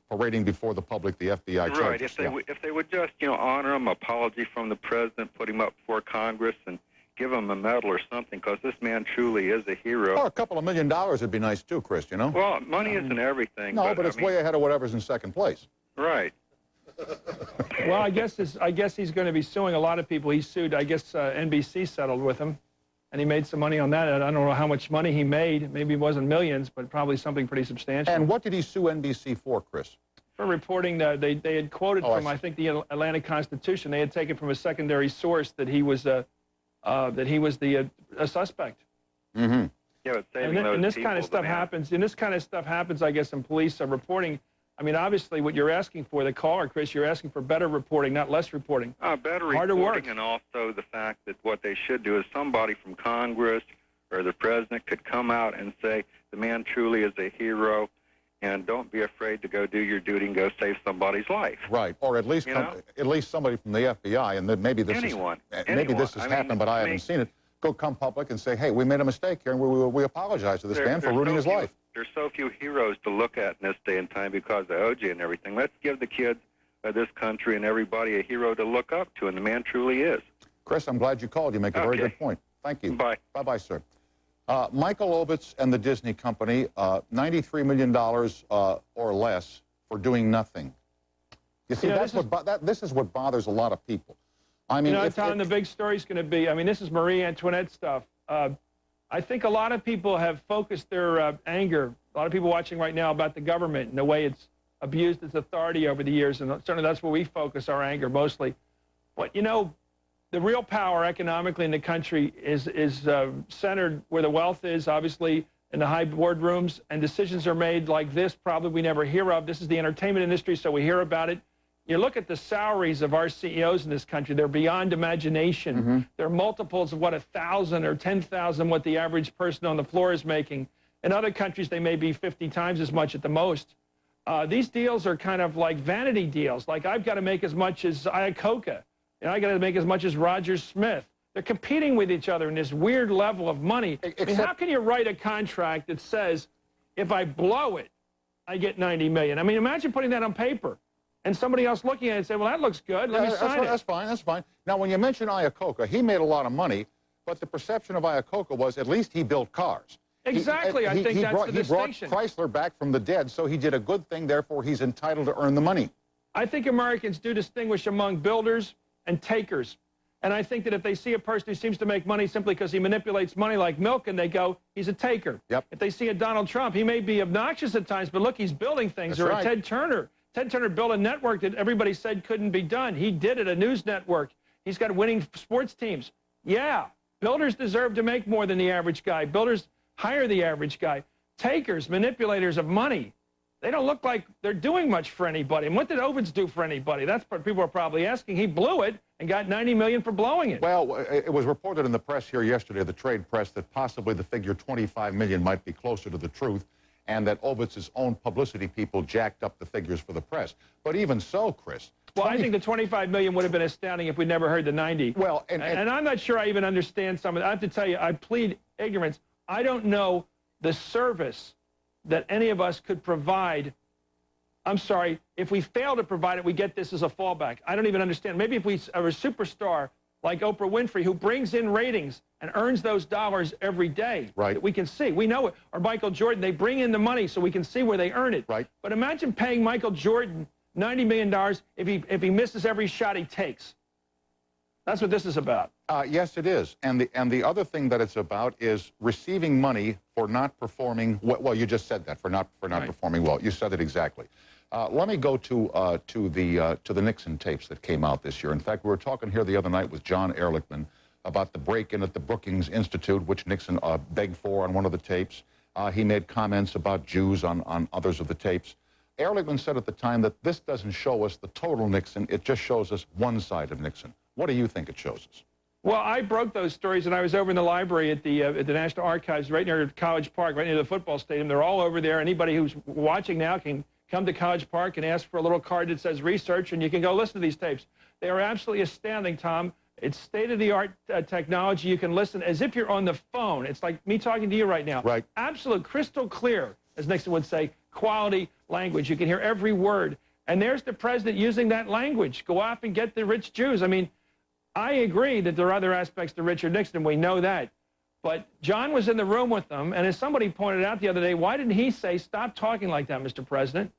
parading before the public the FBI charges. Right. If they would just, honor him, apology from the president, put him up before Congress, and give him a medal or something, because this man truly is a hero. Or a couple of $1 million would be nice too, Chris. Well, money isn't everything. No, but it's way ahead of whatever's in second place. Right. Well, I guess he's going to be suing a lot of people. He sued. I guess NBC settled with him. And he made some money on that. I don't know how much money he made. Maybe it wasn't millions, but probably something pretty substantial. And what did he sue NBC for, Chris? For reporting that they had quoted from, I think, the Atlanta Constitution. They had taken from a secondary source that he was a suspect. Mm-hmm. Yeah, but and this kind of stuff happens. And this kind of stuff happens, I guess, in police reporting. I mean, obviously, what you're asking for, the caller, Chris, you're asking for better reporting, not less reporting. Better Harder reporting, work. and also the fact that what they should do is somebody from Congress or the president could come out and say, the man truly is a hero, and don't be afraid to go do your duty and go save somebody's life. Right, or at least at least somebody from the FBI, and then maybe this has happened, but I haven't seen it. Come public and say, hey, we made a mistake here, and we apologize to this man for ruining his life. There's so few heroes to look at in this day and time because of OJ and everything. Let's give the kids of this country and everybody a hero to look up to, and the man truly is. Chris, I'm glad you called. You make a very good point. Thank you. Bye. Bye-bye, sir. Michael Ovitz and the Disney Company, $93 million or less for doing nothing. You see, this is what bothers a lot of people. I mean, Tom, the big story's going to be, I mean, this is Marie Antoinette stuff. I think a lot of people have focused their anger, a lot of people watching right now, about the government and the way it's abused its authority over the years, and certainly that's where we focus our anger mostly. But, you know, the real power economically in the country is centered where the wealth is, obviously, in the high boardrooms, and decisions are made like this probably we never hear of. This is the entertainment industry, so we hear about it. You look at the salaries of our CEOs in this country, they're beyond imagination. They're multiples of what 1,000 or 10,000 what the average person on the floor is making. In other countries, they may be 50 times as much at the most. These deals are kind of like vanity deals. Like, I've got to make as much as Iacocca, and I got to make as much as Roger Smith. They're competing with each other in this weird level of money. I mean, how can you write a contract that says, if I blow it, I get $90 million? I mean, imagine putting that on paper and somebody else looking at it and say, well, that looks good, let me sign it. That's fine, that's fine. Now, when you mention Iacocca, he made a lot of money, but the perception of Iacocca was at least he built cars. Exactly, I think that's the distinction. He brought Chrysler back from the dead, so he did a good thing, therefore he's entitled to earn the money. I think Americans do distinguish among builders and takers. And I think that if they see a person who seems to make money simply because he manipulates money like milk, and they go, he's a taker. Yep. If they see a Donald Trump, he may be obnoxious at times, but look, he's building things. That's or right. a Ted Turner. Ted Turner built a network that everybody said couldn't be done. He did it, a news network. He's got winning sports teams. Yeah, builders deserve to make more than the average guy. Builders hire the average guy. Takers, manipulators of money, they don't look like they're doing much for anybody. And what did Ovitz do for anybody? That's what people are probably asking. He blew it and got $90 million for blowing it. Well, it was reported in the press here yesterday, the trade press, that possibly the figure $25 million might be closer to the truth, and that Ovitz's own publicity people jacked up the figures for the press. But even so, Chris... Well, I think the $25 million would have been astounding if we never heard the 90. Well, and I'm not sure I even understand some of it. I have to tell you, I plead ignorance. I don't know the service that any of us could provide. I'm sorry, if we fail to provide it, we get this as a fallback. I don't even understand. Maybe if we are a superstar like Oprah Winfrey, who brings in ratings and earns those dollars every day, right, that we can see. We know it. Or Michael Jordan, they bring in the money so we can see where they earn it. Right. But imagine paying Michael Jordan $90 million if he misses every shot he takes. That's what this is about. Yes, it is. And the other thing that it's about is receiving money for not performing well. You just said that, for not performing well. You said it exactly. Let me go to the Nixon tapes that came out this year. In fact, we were talking here the other night with John Ehrlichman about the break-in at the Brookings Institute, which Nixon begged for on one of the tapes. He made comments about Jews on others of the tapes. Ehrlichman said at the time that this doesn't show us the total Nixon, it just shows us one side of Nixon. What do you think it shows us? Well, I broke those stories, and I was over in the library at the National Archives right near College Park, right near the football stadium. They're all over there. Anybody who's watching now can come to College Park and ask for a little card that says research, and you can go listen to these tapes. They are absolutely astounding, Tom. It's state-of-the-art technology. You can listen as if you're on the phone. It's like me talking to you right now. Right. Absolute, crystal clear, as Nixon would say, quality language. You can hear every word. And there's the president using that language. Go off and get the rich Jews. I mean, I agree that there are other aspects to Richard Nixon. We know that. But John was in the room with them, and as somebody pointed out the other day, why didn't he say, stop talking like that, Mr. President?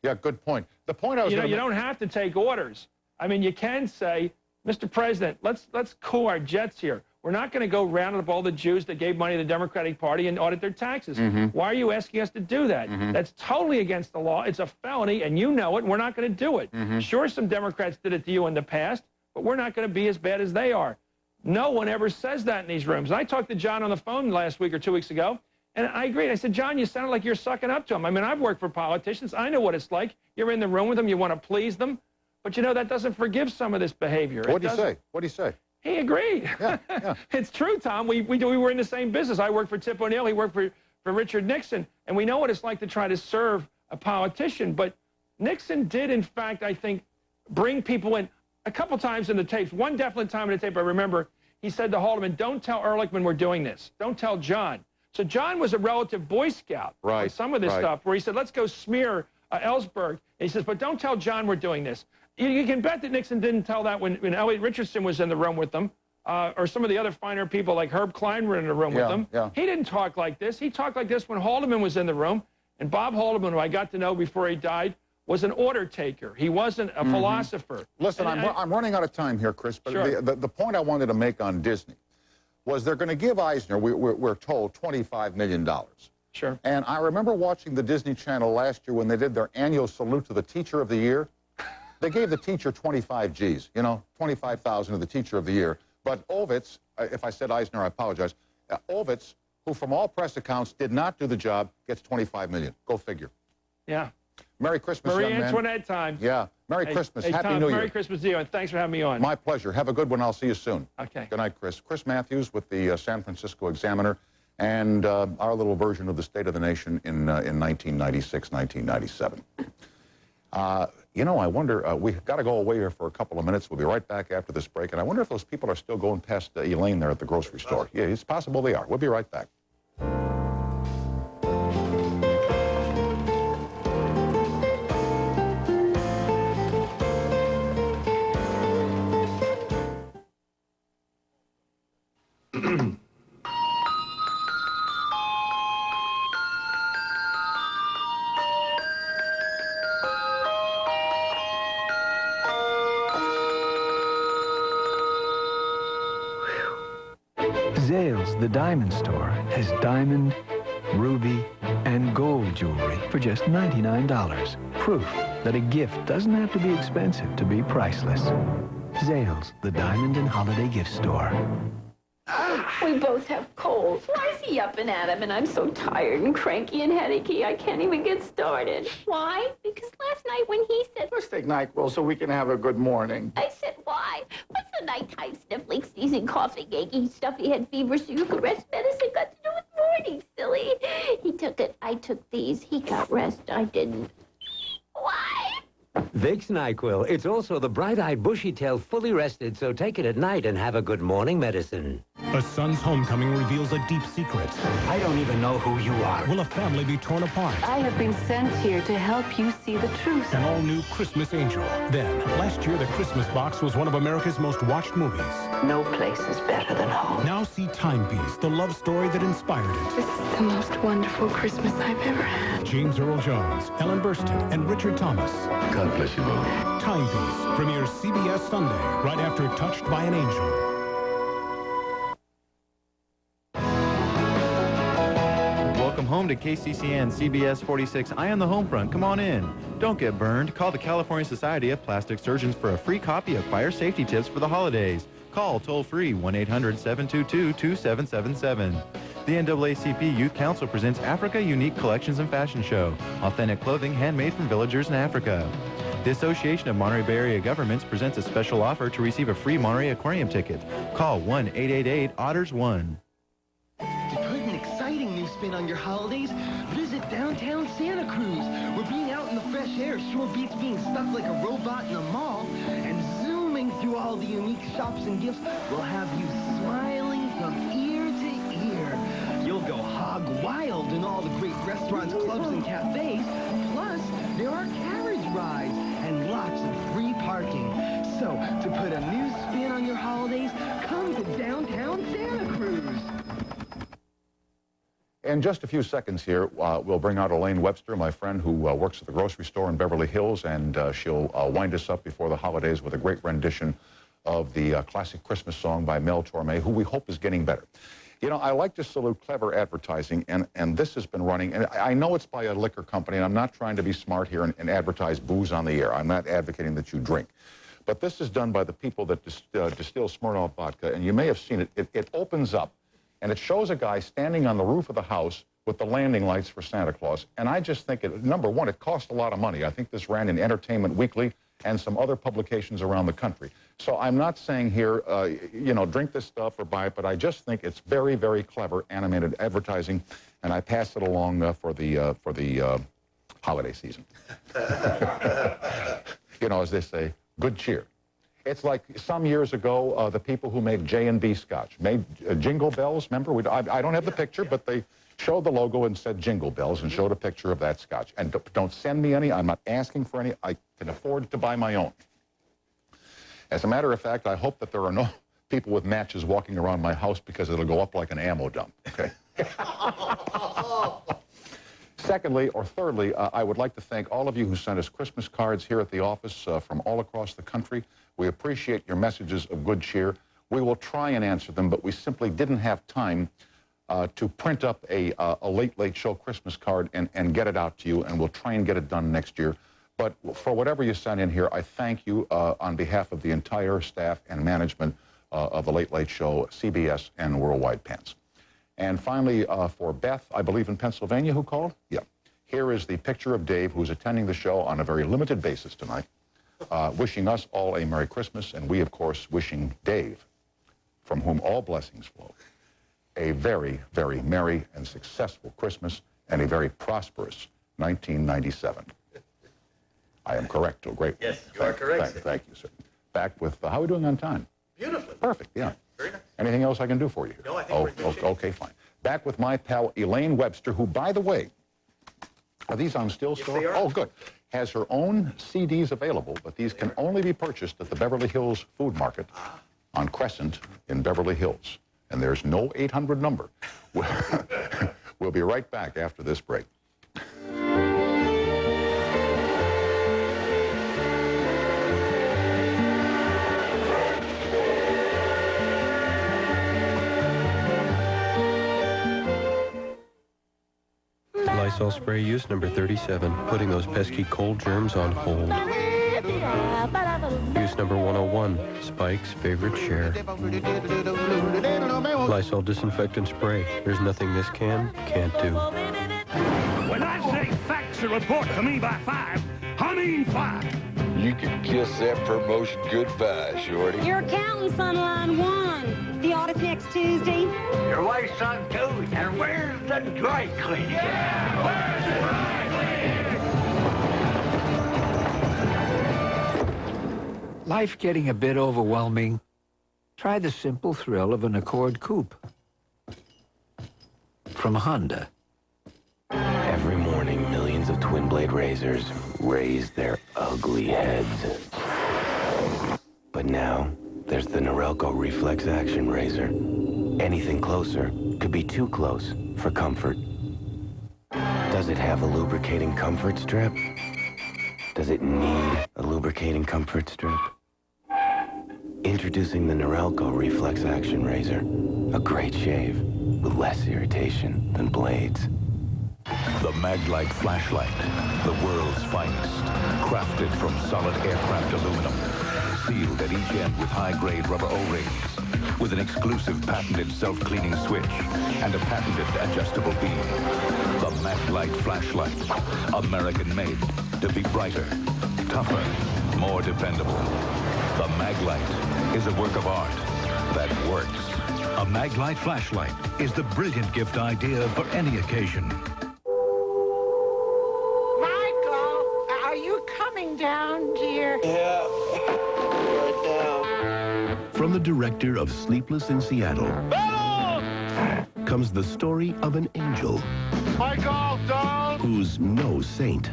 Yeah, good point. The point I was you don't have to take orders. I mean, you can say, Mr. President, let's cool our jets here. We're not going to go round up all the Jews that gave money to the Democratic Party and audit their taxes. Why are you asking us to do that? That's totally against the law. It's a felony, and you know it, and we're not going to do it. Sure, some Democrats did it to you in the past, but we're not going to be as bad as they are. No one ever says that in these rooms. I talked to John on the phone last week or 2 weeks ago, and I agreed. I said, John, you sounded like you're sucking up to him. I mean, I've worked for politicians. I know what it's like. You're in the room with them. You want to please them. But, you know, that doesn't forgive some of this behavior. What did he say? What did he say? He agreed. Yeah. It's true, Tom. We were in the same business. I worked for Tip O'Neill. He worked for Richard Nixon. And we know what it's like to try to serve a politician. But Nixon did, in fact, I think, bring people in a couple times in the tapes. One definite time in the tape I remember, he said to Haldeman, don't tell Ehrlichman we're doing this. Don't tell John. So John was a relative Boy Scout on some of this stuff, where he said, let's go smear Ellsberg. And he says, but don't tell John we're doing this. You can bet that Nixon didn't tell that when Elliot Richardson was in the room with them. or some of the other finer people like Herb Klein were in the room with him. Yeah. He didn't talk like this. He talked like this when Haldeman was in the room. And Bob Haldeman, who I got to know before he died, was an order taker. He wasn't a philosopher. Listen, I'm running out of time here, Chris, but Sure. the point I wanted to make on Disney was they're going to give Eisner, we're told, $25 million. Sure. And I remember watching the Disney Channel last year when they did their annual salute to the Teacher of the Year. They gave the teacher 25 G's, you know, 25,000 to the Teacher of the Year. But Ovitz, if I said Eisner, I apologize. Ovitz, who from all press accounts did not do the job, gets $25 million. Go figure. Yeah. Merry Christmas, Marie young man. Antoinette time. Yeah. Merry Christmas. Happy Tom, New Year. Merry Christmas to you, and thanks for having me on. My pleasure. Have a good one. I'll see you soon. Okay. Good night, Chris. Chris Matthews with the San Francisco Examiner and our little version of the State of the Nation in 1996, 1997. You know, I wonder, we've got to go away here for a couple of minutes. We'll be right back after this break. And I wonder if those people are still going past Elaine there at the grocery store. Yeah, it's possible they are. We'll be right back. Zales, the diamond store, has diamond, ruby, and gold jewelry for just $99. Proof that a gift doesn't have to be expensive to be priceless. Zales, the diamond and holiday gift store. We both have colds. Why is he up and at 'em? And I'm so tired and cranky and headachy, I can't even get started. Why? Because last night when he said... Let's take NyQuil so we can have a good morning. I said, why? What's the nighttime sniffling, sneezing, coughing, achy, stuffy head fever so you could rest medicine got to do with morning, silly? He took it. I took these. He got rest. I didn't. Why? Vicks NyQuil. It's also the bright-eyed, bushy-tailed, fully rested, so take it at night and have a good morning medicine. A son's homecoming reveals a deep secret. I don't even know who you are. Will a family be torn apart? I have been sent here to help you see the truth. An all-new Christmas Angel. Then, last year, The Christmas Box was one of America's most watched movies. No place is better than home. Now see Timepiece, the love story that inspired it. This is the most wonderful Christmas I've ever had. James Earl Jones, Ellen Burstyn, and Richard Thomas. God bless you both. Timepiece premieres CBS Sunday, right after Touched by an Angel. Welcome home to KCCN CBS 46. Eye on the home front. Come on in. Don't get burned. Call the California Society of Plastic Surgeons for a free copy of Fire Safety Tips for the holidays. Call toll-free 1-800-722-2777. The NAACP Youth Council presents Africa Unique Collections and Fashion Show. Authentic clothing handmade from villagers in Africa. The Association of Monterey Bay Area Governments presents a special offer to receive a free Monterey Aquarium ticket. Call 1-888-OTTERS-1. To put an exciting new spin on your holidays, visit downtown Santa Cruz, where being out in the fresh air sure beats being stuck like a robot in a mall, and zooming through all the unique shops and gifts will have you smiling from ear to ear. You'll go hog wild in all the great restaurants, clubs, and cafes. Plus, there are carriage rides and lots of free parking. So, to put a new spin on your holidays, come to downtown Santa Cruz. In just a few seconds here, we'll bring out Elaine Webster, my friend who works at the grocery store in Beverly Hills, and she'll wind us up before the holidays with a great rendition of the classic Christmas song by Mel Torme, who we hope is getting better. You know, I like to salute clever advertising, and this has been running, and I know it's by a liquor company, and I'm not trying to be smart here and advertise booze on the air. I'm not advocating that you drink. But this is done by the people that distill Smirnoff vodka, and you may have seen it. It opens up, and it shows a guy standing on the roof of the house with the landing lights for Santa Claus. And I just think, number one, it cost a lot of money. I think this ran in Entertainment Weekly and some other publications around the country. So I'm not saying here, you know, drink this stuff or buy it, but I just think it's very, very clever animated advertising, and I pass it along for the holiday season. You know, as they say, good cheer. It's like some years ago, the people who made J&B Scotch made Jingle Bells. Remember, I don't have the picture, but they showed the logo and said Jingle Bells and showed a picture of that Scotch. And don't send me any. I'm not asking for any. I can afford to buy my own. As a matter of fact, I hope that there are people with matches walking around my house because it'll go up like an ammo dump, okay? Secondly, or thirdly, I would like to thank all of you who sent us Christmas cards here at the office from all across the country. We appreciate your messages of good cheer. We will try and answer them, but we simply didn't have time to print up a Late Late Show Christmas card and get it out to you, and we'll try and get it done next year. But for whatever you sent in here, I thank you on behalf of the entire staff and management of the Late Late Show, CBS, and Worldwide Pants. And finally, for Beth, I believe in Pennsylvania, who called? Yeah. Here is the picture of Dave, who's attending the show on a very limited basis tonight, wishing us all a Merry Christmas, and we, of course, wishing Dave, from whom all blessings flow, a very, very merry and successful Christmas and a very prosperous 1997. I am correct, oh, great. Yes, you are correct. Thank you, sir. Back with, how are we doing on time? Beautifully. Perfect, yeah. Very nice. Anything else I can do for you? No, I think we're in good shape. Okay, fine. Back with my pal Elaine Webster, who, by the way, are these on still store? Yes, they are. Oh, good. Has her own CDs available, but these can only be purchased at the Beverly Hills Food Market on Crescent in Beverly Hills. And there's no 800 number. We'll be right back after this break. Lysol spray use number 37, putting those pesky cold germs on hold. Use number 101, Spike's favorite share. Lysol disinfectant spray. There's nothing this can't do. When I say facts and report to me by 5, I mean 5. You can kiss that promotion goodbye, Shorty. Your accountant's on line 1. The audit next Tuesday. Your wife's on 2, and where's the dry cleaner? Yeah, where's the dry cleaner? Life getting a bit overwhelming? Try the simple thrill of an Accord Coupe. From Honda. Every morning, millions of twin-blade razors raise their ugly heads. But now, there's the Norelco Reflex Action Razor. Anything closer could be too close for comfort. Does it have a lubricating comfort strip? Does it need a lubricating comfort strip? Introducing the Norelco Reflex Action Razor. A great shave with less irritation than blades. The Maglite flashlight, the world's finest. Crafted from solid aircraft aluminum. Sealed at each end with high-grade rubber O-rings. With an exclusive patented self-cleaning switch and a patented adjustable beam. The Maglite flashlight. American-made to be brighter, tougher, more dependable. The Maglite is a work of art that works. A Maglite flashlight is the brilliant gift idea for any occasion. Michael, are you coming down, dear? Yeah, right down. From the director of Sleepless in Seattle comes the story of an angel Michael, down! who's no saint.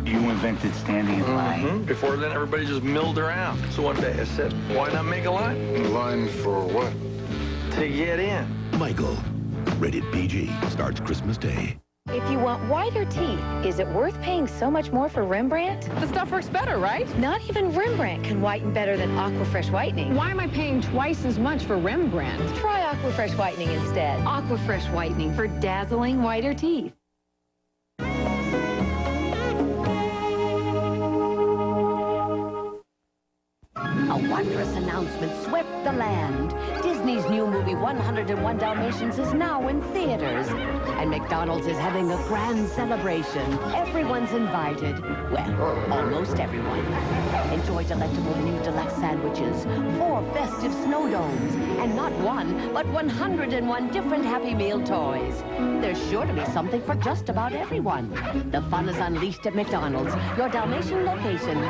You invented standing in line. Before then, everybody just milled around. So one day I said, why not make a line? In line for what? To get in. Michael, rated PG, starts Christmas Day. If you want whiter teeth, is it worth paying so much more for Rembrandt? The stuff works better, right? Not even Rembrandt can whiten better than Aquafresh Whitening. Why am I paying twice as much for Rembrandt? Try Aquafresh Whitening instead. Aquafresh Whitening for dazzling whiter teeth. A wondrous announcement swept the land. Disney's new movie 101 Dalmatians is now in theaters. And McDonald's is having a grand celebration. Everyone's invited. Well, almost everyone. Enjoy delectable new deluxe sandwiches, 4 festive snow domes, and not one, but 101 different Happy Meal toys. There's sure to be something for just about everyone. The fun is unleashed at McDonald's, your Dalmatian location.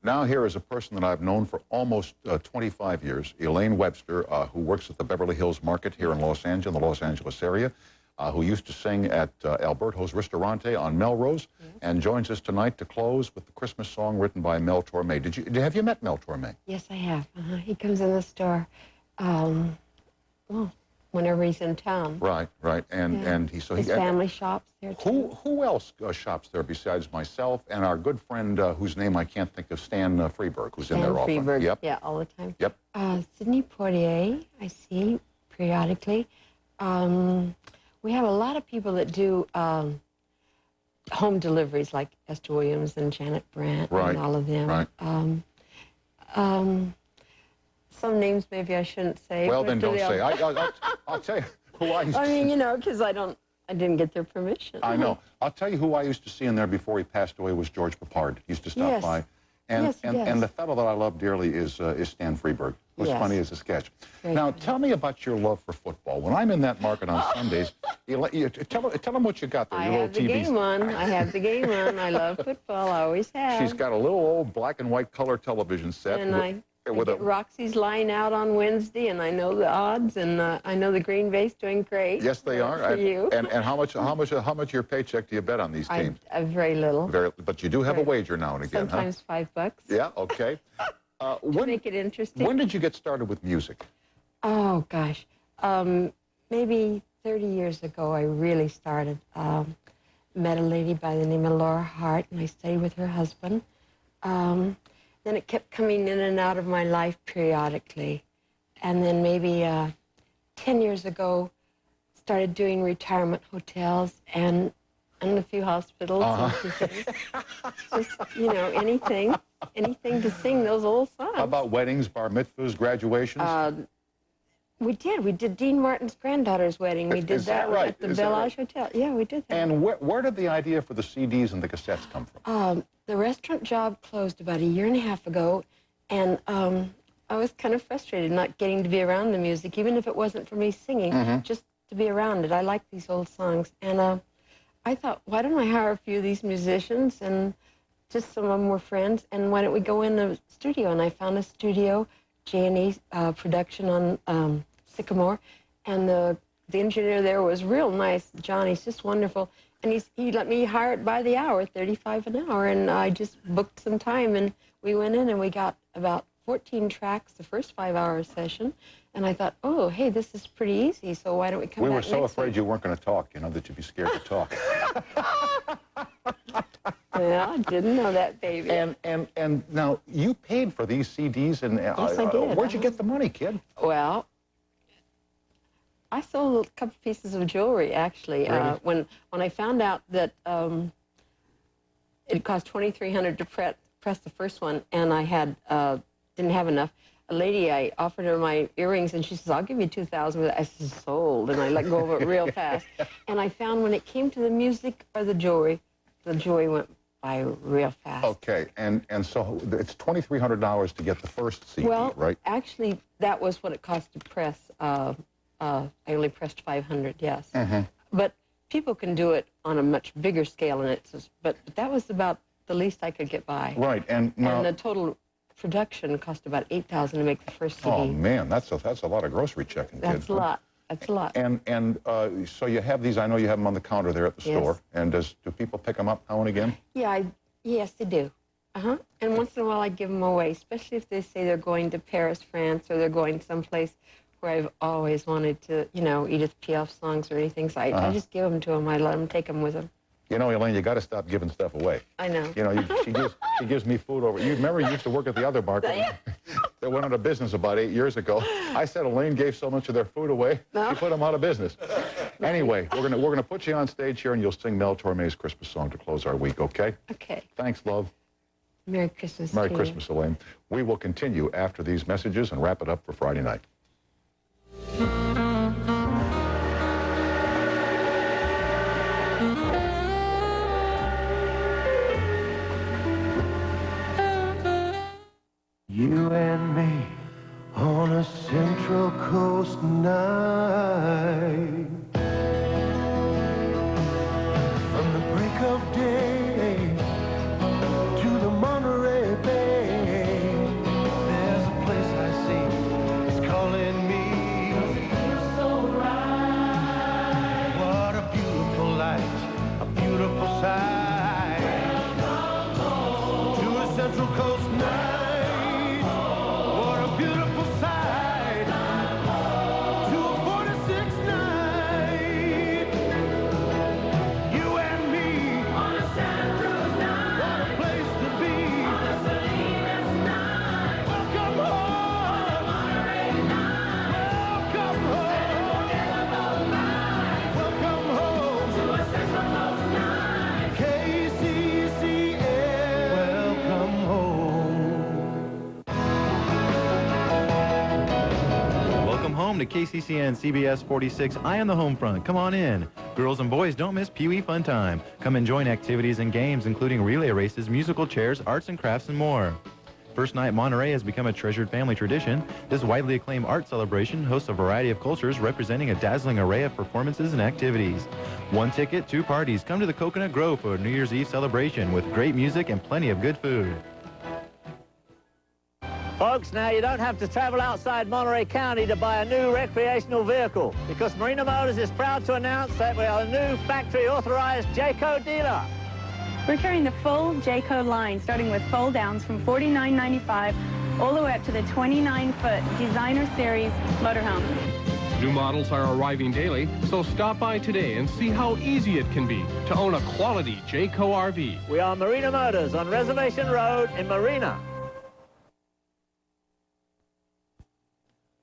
Now here is a person that I've known for almost 25 years, Elaine Webster, who works at the Beverly Hills Market here in Los Angeles, in the Los Angeles area. who used to sing at Alberto's Ristorante on Melrose, and joins us tonight to close with the Christmas song written by Mel Torme. Have you met Mel Torme? Yes, I have. He comes in the store, well, whenever he's in town. Right, right, and his family shops there too. Who else shops there besides myself and our good friend whose name I can't think of, Stan Freeberg, who's in there often? Freeberg, yep. yeah, all the time. Yep. Sidney Poitier, I see periodically. We have a lot of people that do home deliveries, like Esther Williams and Janet Brandt and all of them. Right. Some names maybe I shouldn't say. Well, then don't say. I'll tell you who I used to I mean, you know, because I didn't get their permission. I know. I'll tell you who I used to see in there before he passed away was George Papard. He used to stop by. And, and the fellow that I love dearly is Stan Freeberg. It was funny as a sketch. Now, tell me about your love for football. When I'm in that market on Sundays, tell them what you got there. I have the game on. I have the game on. I love football. I always have. She's got a little old black and white color television set. And I get Roxy's line out on Wednesday, and I know the odds, and I know the Green Bay's doing great. Yes, they are. For you. And how much of your paycheck do you bet on these teams? Very little. But you do have a wager now and again, Sometimes $5. Yeah. Okay. To make it interesting. When did you get started with music? Oh gosh, maybe 30 years ago. I really started. Met a lady by the name of Laura Hart, and I stayed with her husband. Then it kept coming in and out of my life periodically. And then maybe 10 years ago, started doing retirement hotels and a few hospitals. Just, you know, anything to sing those old songs. How about weddings, bar mitzvahs, graduations? We did Dean Martin's granddaughter's wedding. We did that at the Bellage Hotel. Yeah, we did that. And where did the idea for the CDs and the cassettes come from? The restaurant job closed about 1.5 years ago, and I was kind of frustrated not getting to be around the music, even if it wasn't for me singing, just to be around it. I like these old songs, and I thought, why don't I hire a few of these musicians, and just some of them were friends, and why don't we go in the studio? And I found a studio, J&E production on Sycamore, and the engineer there was real nice. John, he's just wonderful. And he let me hire it by the hour, $35 an hour, and I just booked some time, and we went in and we got about 14 tracks the first 5-hour session, and I thought, oh, hey, this is pretty easy, so why don't we come back next week? We were so afraid you weren't going to talk, you know, that you'd be scared to talk. Yeah, I didn't know that, baby. And now, you paid for these CDs, and yes, I did. Where'd you get the money, kid? Well, I sold a couple pieces of jewelry, actually. Really? When I found out that it cost $2,300 to press the first one, and I didn't have enough, a lady, I offered her my earrings, and she says, I'll give you $2,000 with it. I said, sold, and I let go of it real fast. And I found when it came to the music or the jewelry went by real fast. Okay, and so it's $2,300 to get the first CD, well, right? Actually, that was what it cost to press. I only pressed 500, yes. But people can do it on a much bigger scale, and but that was about the least I could get by. Right, and the total production cost about $8,000 to make the first CD. Oh man, that's a lot of grocery checking. That's a lot. That's a lot. And so you have these. I know you have them on the counter there at the store. And do people pick them up now and again? Yeah, yes, they do. And once in a while, I give them away, especially if they say they're going to Paris, France, or they're going someplace where I've always wanted to, you know, Edith Piaf songs or anything. So I just give them to them. I let them take them with them. You know, Elaine, you got to stop giving stuff away. I know. You know, she gives me food over. You remember you used to work at the other market that went out of business about 8 years ago. I said Elaine gave so much of their food away, she put them out of business. Anyway, we're gonna put you on stage here, and you'll sing Mel Torme's Christmas song to close our week. Okay? Okay. Thanks, love. Merry Christmas. Merry Christmas, Elaine. We will continue after these messages and wrap it up for Friday night. You and me on a Central Coast night. From the break of day to the Monterey Bay, there's a place I see, it's calling me. It feels so right. What home to KCCN CBS 46 Eye on the Home Front. Come on in. Girls and boys, don't miss Pee Wee Fun Time. Come and join activities and games, including relay races, musical chairs, arts and crafts, and more. First Night Monterey has become a treasured family tradition. This widely acclaimed art celebration hosts a variety of cultures representing a dazzling array of performances and activities. One ticket, two parties. Come to the Coconut Grove for a New Year's Eve celebration with great music and plenty of good food. Folks, now you don't have to travel outside Monterey County to buy a new recreational vehicle because Marina Motors is proud to announce that we are a new factory-authorized Jayco dealer. We're carrying the full Jayco line, starting with fold-downs from $49.95 all the way up to the 29-foot Designer Series motorhomes. New models are arriving daily, so stop by today and see how easy it can be to own a quality Jayco RV. We are Marina Motors on Reservation Road in Marina.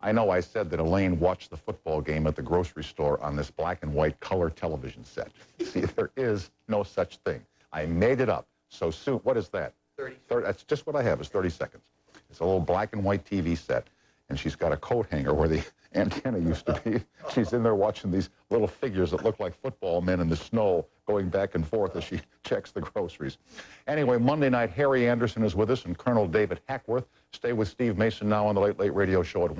I know I said that Elaine watched the football game at the grocery store on this black and white color television set. See, there is no such thing. I made it up. So soon, what is that? 30. That's just what I have, is 30 seconds. It's a little black and white TV set, and she's got a coat hanger where the antenna used to be. She's in there watching these little figures that look like football men in the snow going back and forth as she checks the groceries. Anyway, Monday night, Harry Anderson is with us and Colonel David Hackworth. Stay with Steve Mason now on the Late Late Radio Show at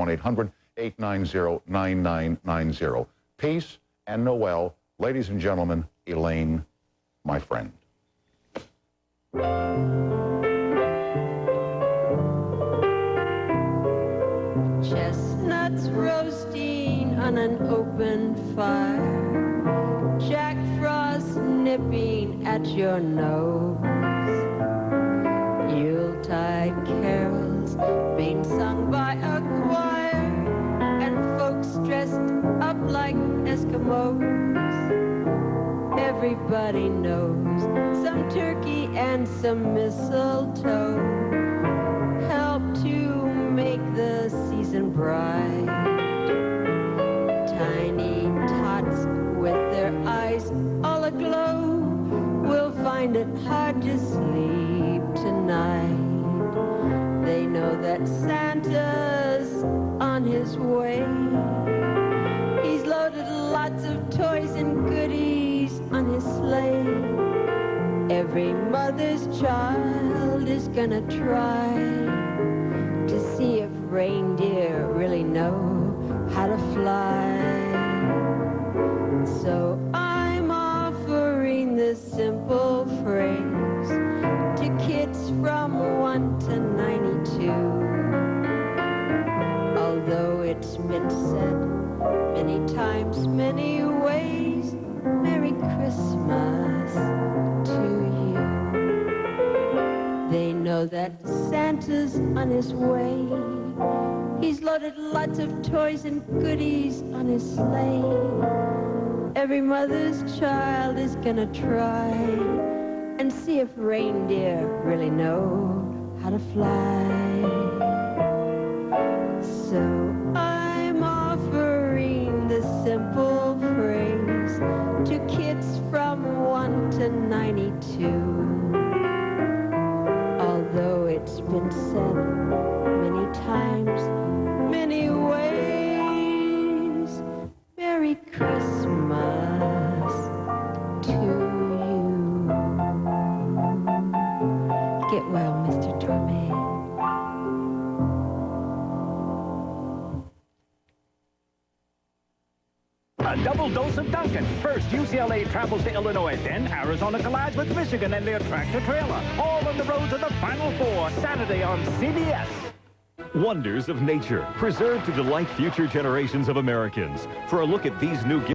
1-800-890-9990. Peace and Noel. Ladies and gentlemen, Elaine, my friend. Chestnuts roasting on an open fire, Jack Frost nipping at your nose, Yuletide carols being sung by a choir, and folks dressed up like Eskimos. Everybody knows some turkey and some mistletoe help to make the season bright. Tiny tots with their eyes all aglow will find it hard to sleep tonight. They know that Santa's on his way. He's loaded lots of toys and goodies on his sleigh. Every mother's child is gonna try to see if reindeer really know how to fly. So I'm offering this simple phrase to kids from 1 to 92. Although it's been said many times, many ways, Merry Christmas to you. They know that Santa's on his way. He's loaded lots of toys and goodies on his sleigh. Every mother's child is gonna try and see if reindeer really know how to fly. So I'm offering this simple phrase to kids from 1 to 92. Although it's been said many times, many ways, Merry Christmas to you. Get well, Mr. Torme. A double dose of Duncan. First, UCLA travels to Illinois. Then, Arizona collides with Michigan and their tractor-trailer. All on the road to the Final Four, Saturday on CBS. Wonders of nature, preserved to delight future generations of Americans. For a look at these new gifts.